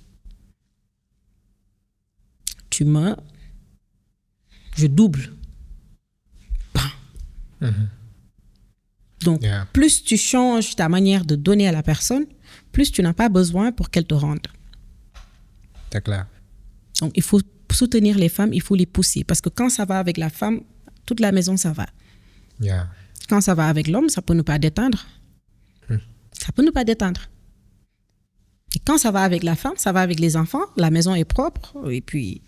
Je double. Donc, plus tu changes ta manière de donner à la personne, plus tu n'as pas besoin pour qu'elle te rende. C'est clair. Donc, il faut soutenir les femmes, il faut les pousser. Parce que quand ça va avec la femme, toute la maison, ça va. Quand ça va avec l'homme, ça peut ne pas détendre. Ça peut ne pas détendre. Et quand ça va avec la femme, ça va avec les enfants, la maison est propre, et puis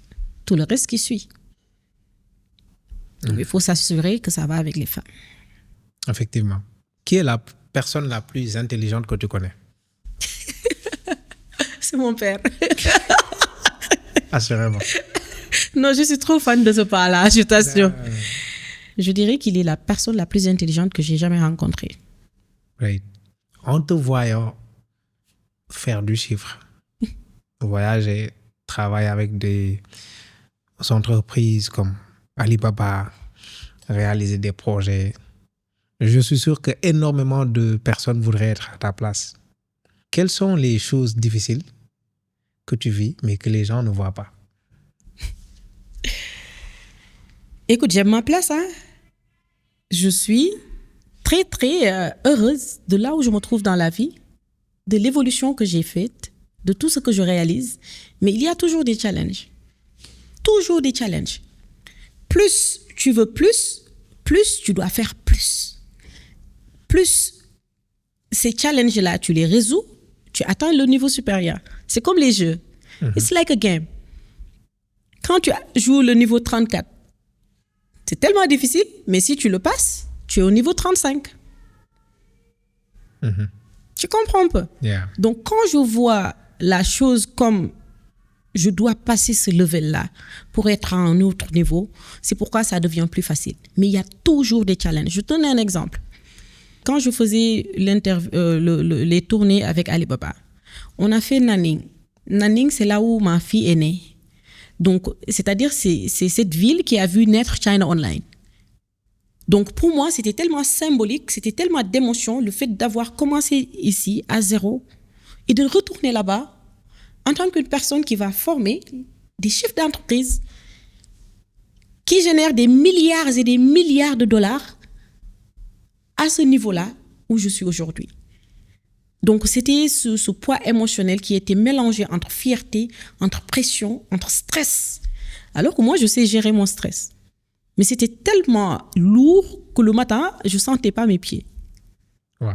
tout le reste qui suit. Donc, il faut s'assurer que ça va avec les femmes. Effectivement. Qui est la personne la plus intelligente que tu connais? C'est mon père. Assurément. Non, je suis trop fan de ce père-là, je t'assure. Je dirais qu'il est la personne la plus intelligente que j'ai jamais rencontrée. Right. En te voyant faire du chiffre, voyager, travailler avec des entreprises comme Alibaba, réaliser des projets, je suis sûr que énormément de personnes voudraient être à ta place. Quelles sont les choses difficiles que tu vis, mais que les gens ne voient pas? Écoute, j'aime ma place. Je suis très, très heureuse de là où je me trouve dans la vie, de l'évolution que j'ai faite, de tout ce que je réalise. Mais il y a toujours des challenges. Toujours des challenges. Plus tu veux plus tu dois faire plus. Plus ces challenges-là, tu les résous, tu atteins le niveau supérieur. C'est comme les jeux. It's like a game. Quand tu joues le niveau 34, c'est tellement difficile, mais si tu le passes, tu es au niveau 35. Tu comprends un peu? Yeah. Donc, quand je vois la chose comme je dois passer ce level-là pour être à un autre niveau. C'est pourquoi ça devient plus facile. Mais il y a toujours des challenges. Je te donne un exemple. Quand je faisais les tournées avec Alibaba, on a fait Nanning. Nanning, c'est là où ma fille est née. Donc, c'est-à-dire, c'est cette ville qui a vu naître China Online. Donc, pour moi, c'était tellement symbolique, c'était tellement d'émotion, le fait d'avoir commencé ici, à zéro, et de retourner là-bas en tant qu'une personne qui va former des chefs d'entreprise qui génèrent des milliards et des milliards de dollars à ce niveau-là où je suis aujourd'hui. Donc, c'était ce poids émotionnel qui était mélangé entre fierté, entre pression, entre stress. Alors que moi, je sais gérer mon stress. Mais c'était tellement lourd que le matin, je ne sentais pas mes pieds. Wow.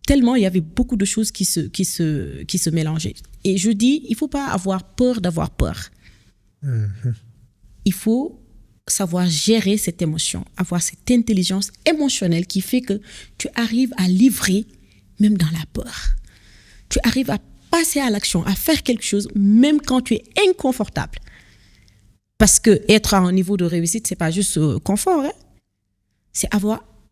Tellement il y avait beaucoup de choses qui se mélangeaient. Et je dis, il ne faut pas avoir peur d'avoir peur. Mm-hmm. Il faut savoir gérer cette émotion, avoir cette intelligence émotionnelle qui fait que tu arrives à livrer même dans la peur. Tu arrives à passer à l'action, à faire quelque chose, même quand tu es inconfortable. Parce que être à un niveau de réussite, c'est pas juste confort. Hein? C'est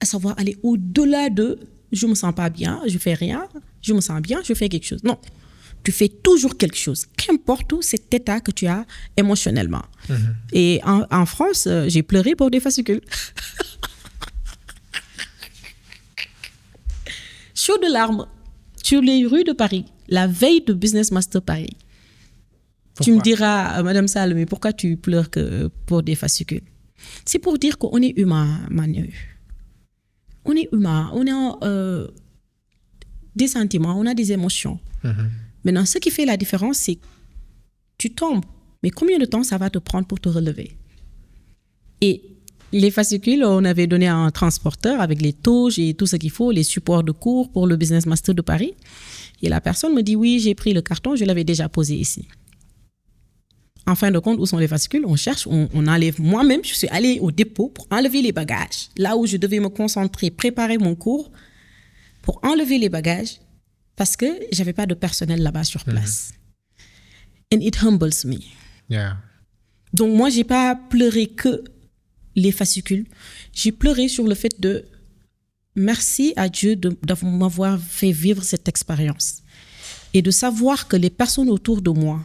savoir aller au-delà de je me sens pas bien, je fais rien, je me sens bien, je fais quelque chose. Non, tu fais toujours quelque chose, qu'importe où cet état que tu as émotionnellement. Mm-hmm. Et en France, j'ai pleuré pour des fascicules. Chaud de larmes sur les rues de Paris, la veille de Business Master Paris. Pourquoi? Tu me diras, Madame Sall, mais pourquoi tu pleures que pour des fascicules? C'est pour dire qu'on est humain, Manu. On est humain, on a des sentiments, on a des émotions. Mm-hmm. Maintenant, ce qui fait la différence, c'est que tu tombes, mais combien de temps ça va te prendre pour te relever? Et les fascicules, on avait donné à un transporteur avec les touches et tout ce qu'il faut, les supports de cours pour le Business Master de Paris. Et la personne me dit, oui, j'ai pris le carton, je l'avais déjà posé ici. En fin de compte, où sont les fascicules? On cherche, on enlève. Moi-même, je suis allée au dépôt pour enlever les bagages. Là où je devais me concentrer, préparer mon cours pour enlever les bagages parce que je n'avais pas de personnel là-bas sur place. Mm-hmm. And it humbles me. Yeah. Donc, moi, je n'ai pas pleuré que les fascicules. J'ai pleuré sur le fait de merci à Dieu de m'avoir fait vivre cette expérience et de savoir que les personnes autour de moi,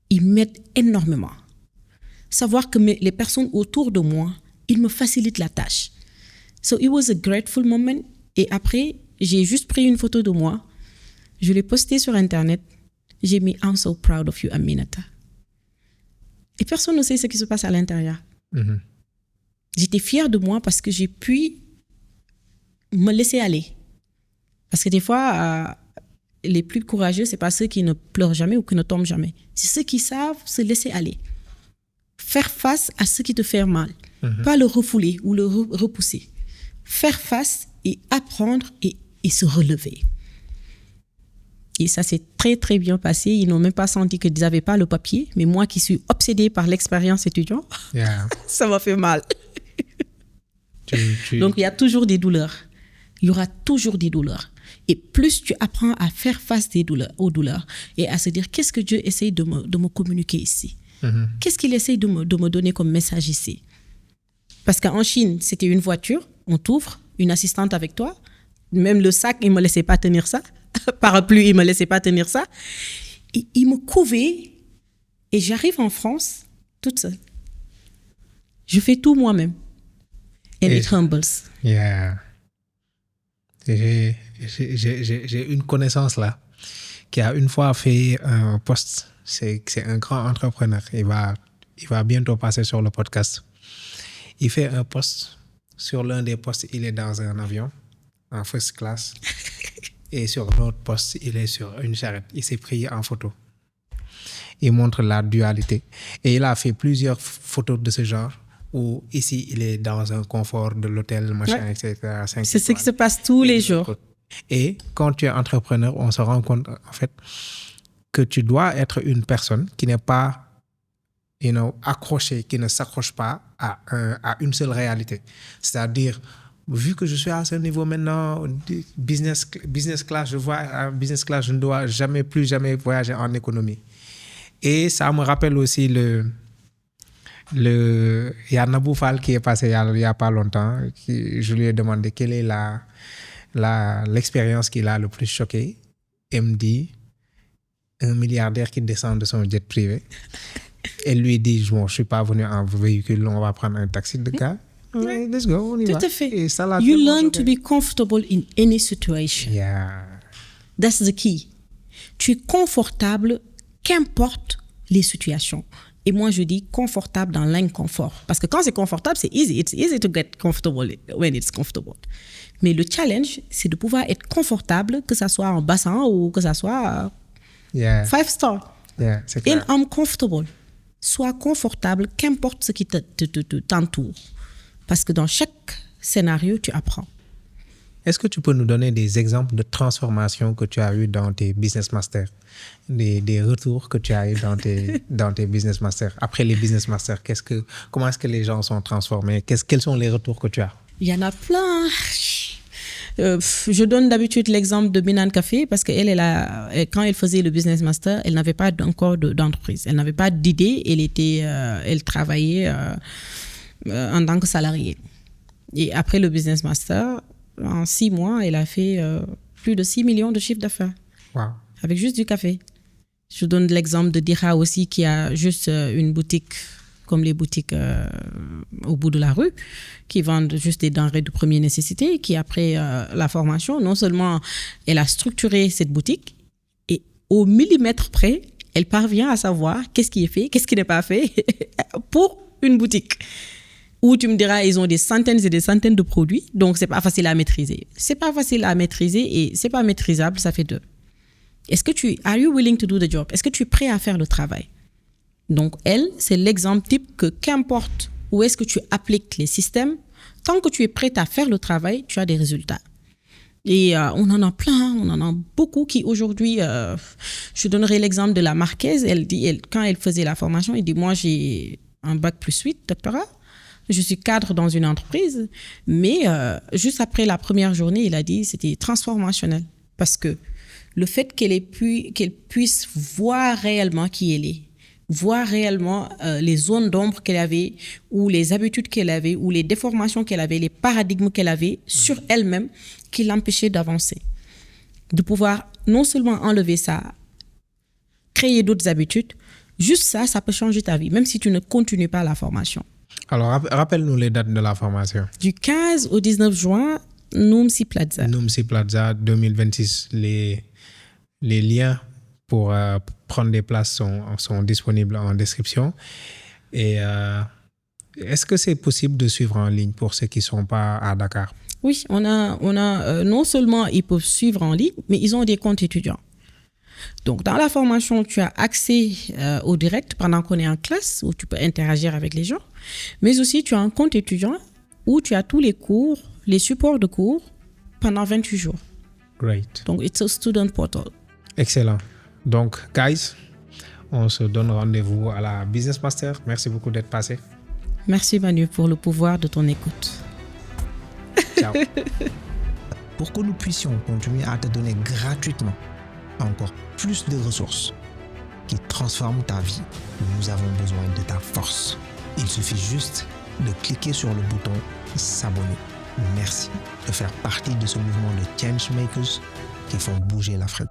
ils m'aident énormément. Savoir que les personnes autour de moi, ils me facilitent la tâche. So it was a grateful moment. Et après, j'ai juste pris une photo de moi. Je l'ai postée sur Internet. J'ai mis « I'm so proud of you, Aminata ». Et personne ne sait ce qui se passe à l'intérieur. Mm-hmm. J'étais fière de moi parce que j'ai pu me laisser aller. Parce que des fois... les plus courageux, ce n'est pas ceux qui ne pleurent jamais ou qui ne tombent jamais. C'est ceux qui savent se laisser aller. Faire face à ce qui te fait mal. Mm-hmm. Pas le refouler ou le repousser. Faire face et apprendre et se relever. Et ça s'est très, très bien passé. Ils n'ont même pas senti qu'ils n'avaient pas le papier. Mais moi qui suis obsédée par l'expérience étudiante, yeah. Ça m'a fait mal. Donc, il y a toujours des douleurs. Il y aura toujours des douleurs. Et plus tu apprends à faire face aux douleurs et à se dire qu'est-ce que Dieu essaye de me communiquer ici? Mm-hmm. Qu'est-ce qu'il essaye de me donner comme message ici? Parce qu'en Chine, c'était une voiture, on t'ouvre, une assistante avec toi. Même le sac, il ne me laissait pas tenir ça. Parapluie, il ne me laissait pas tenir ça. Et il me couvait et j'arrive en France toute seule. Je fais tout moi-même. And it humbles. Yeah. J'ai une connaissance là qui a une fois fait un post. C'est un grand entrepreneur. Il va bientôt passer sur le podcast. Il fait un post. Sur l'un des postes, il est dans un avion en first class. Et sur l'autre poste, il est sur une charrette. Il s'est pris en photo. Il montre la dualité. Et il a fait plusieurs photos de ce genre. Où ici, il est dans un confort de l'hôtel, machin, ouais. Etc. C'est ce qui se passe tous les jours. Et quand tu es entrepreneur, on se rend compte, en fait, que tu dois être une personne qui n'est pas, accrochée, qui ne s'accroche pas à une seule réalité. C'est-à-dire, vu que je suis à ce niveau maintenant, business class, je vois à business class, je ne dois plus jamais voyager en économie. Et ça me rappelle aussi il y a Nabou Fall qui est passé il y a pas longtemps. Je lui ai demandé quelle est l'expérience qui l'a le plus choqué. Il me dit un milliardaire qui descend de son jet privé. Elle lui dit, bon, je suis pas venu en véhicule, on va prendre un taxi de gars. Ouais, let's go, on y va. Tout à fait. Et ça l'a You tellement learn choqué. to be comfortable in any situation. Yeah. That's the key. Tu es confortable, qu'importe les situations. Et moi, je dis confortable dans l'inconfort. Parce que quand c'est confortable, c'est easy. It's easy to get comfortable when it's comfortable. Mais le challenge, c'est de pouvoir être confortable, que ça soit en bassin ou que ça soit Yeah. 5 star. Yeah, c'est And clair. I'm comfortable. Sois confortable, qu'importe ce qui t'entoure. Parce que dans chaque scénario, tu apprends. Est-ce que tu peux nous donner des exemples de transformations que tu as eues dans tes business masters, des retours que tu as eus dans tes business masters? Après les business masters, comment est-ce que les gens sont transformés? Quels sont les retours que tu as? Il y en a plein. Je donne d'habitude l'exemple de Binan Café parce qu'elle, quand elle faisait le business master, elle n'avait pas encore d'entreprise. Elle n'avait pas d'idée. Elle travaillait en tant que salariée. Et après le business master, en 6 mois, elle a fait plus de 6 millions de chiffre d'affaires. Wow. Avec juste du café. Je donne l'exemple de Dira aussi qui a juste une boutique comme les boutiques au bout de la rue, qui vendent juste des denrées de première nécessité, qui après la formation, non seulement elle a structuré cette boutique, et au millimètre près, elle parvient à savoir qu'est-ce qui est fait, qu'est-ce qui n'est pas fait pour une boutique. Où tu me diras, ils ont des centaines et des centaines de produits, donc c'est pas facile à maîtriser. C'est pas facile à maîtriser et c'est pas maîtrisable, ça fait 2. Are you willing to do the job? Est-ce que tu es prêt à faire le travail? Donc, elle, c'est l'exemple type que qu'importe où est-ce que tu appliques les systèmes, tant que tu es prêt à faire le travail, tu as des résultats. Et on en a plein, on en a beaucoup qui aujourd'hui, je donnerai l'exemple de la Marquaise, quand elle faisait la formation, elle dit, moi j'ai un bac+8, doctorat, je suis cadre dans une entreprise, mais juste après la première journée, il a dit c'était transformationnel parce que le fait qu'elle puisse voir réellement qui elle est, voir réellement les zones d'ombre qu'elle avait ou les habitudes qu'elle avait ou les déformations qu'elle avait, les paradigmes qu'elle avait sur elle-même qui l'empêchaient d'avancer. De pouvoir non seulement enlever ça, créer d'autres habitudes, juste ça peut changer ta vie, même si tu ne continues pas la formation. Alors, rappelle-nous les dates de la formation. Du 15 au 19 juin, Numsi Plaza. Numsi Plaza 2026. Les liens pour prendre des places sont disponibles en description. Et est-ce que c'est possible de suivre en ligne pour ceux qui ne sont pas à Dakar? Oui, on a non seulement ils peuvent suivre en ligne, mais ils ont des comptes étudiants. Donc, dans la formation, tu as accès au direct pendant qu'on est en classe, où tu peux interagir avec les gens. Mais aussi, tu as un compte étudiant où tu as tous les cours, les supports de cours pendant 28 jours. Great. Donc, it's a student portal. Excellent. Donc, guys, on se donne rendez-vous à la Business Master. Merci beaucoup d'être passé. Merci Manu pour le pouvoir de ton écoute. Ciao. Pour que nous puissions continuer à te donner gratuitement encore plus de ressources qui transforment ta vie, nous avons besoin de ta force. Il suffit juste de cliquer sur le bouton s'abonner. Merci de faire partie de ce mouvement de change makers qui font bouger l'Afrique.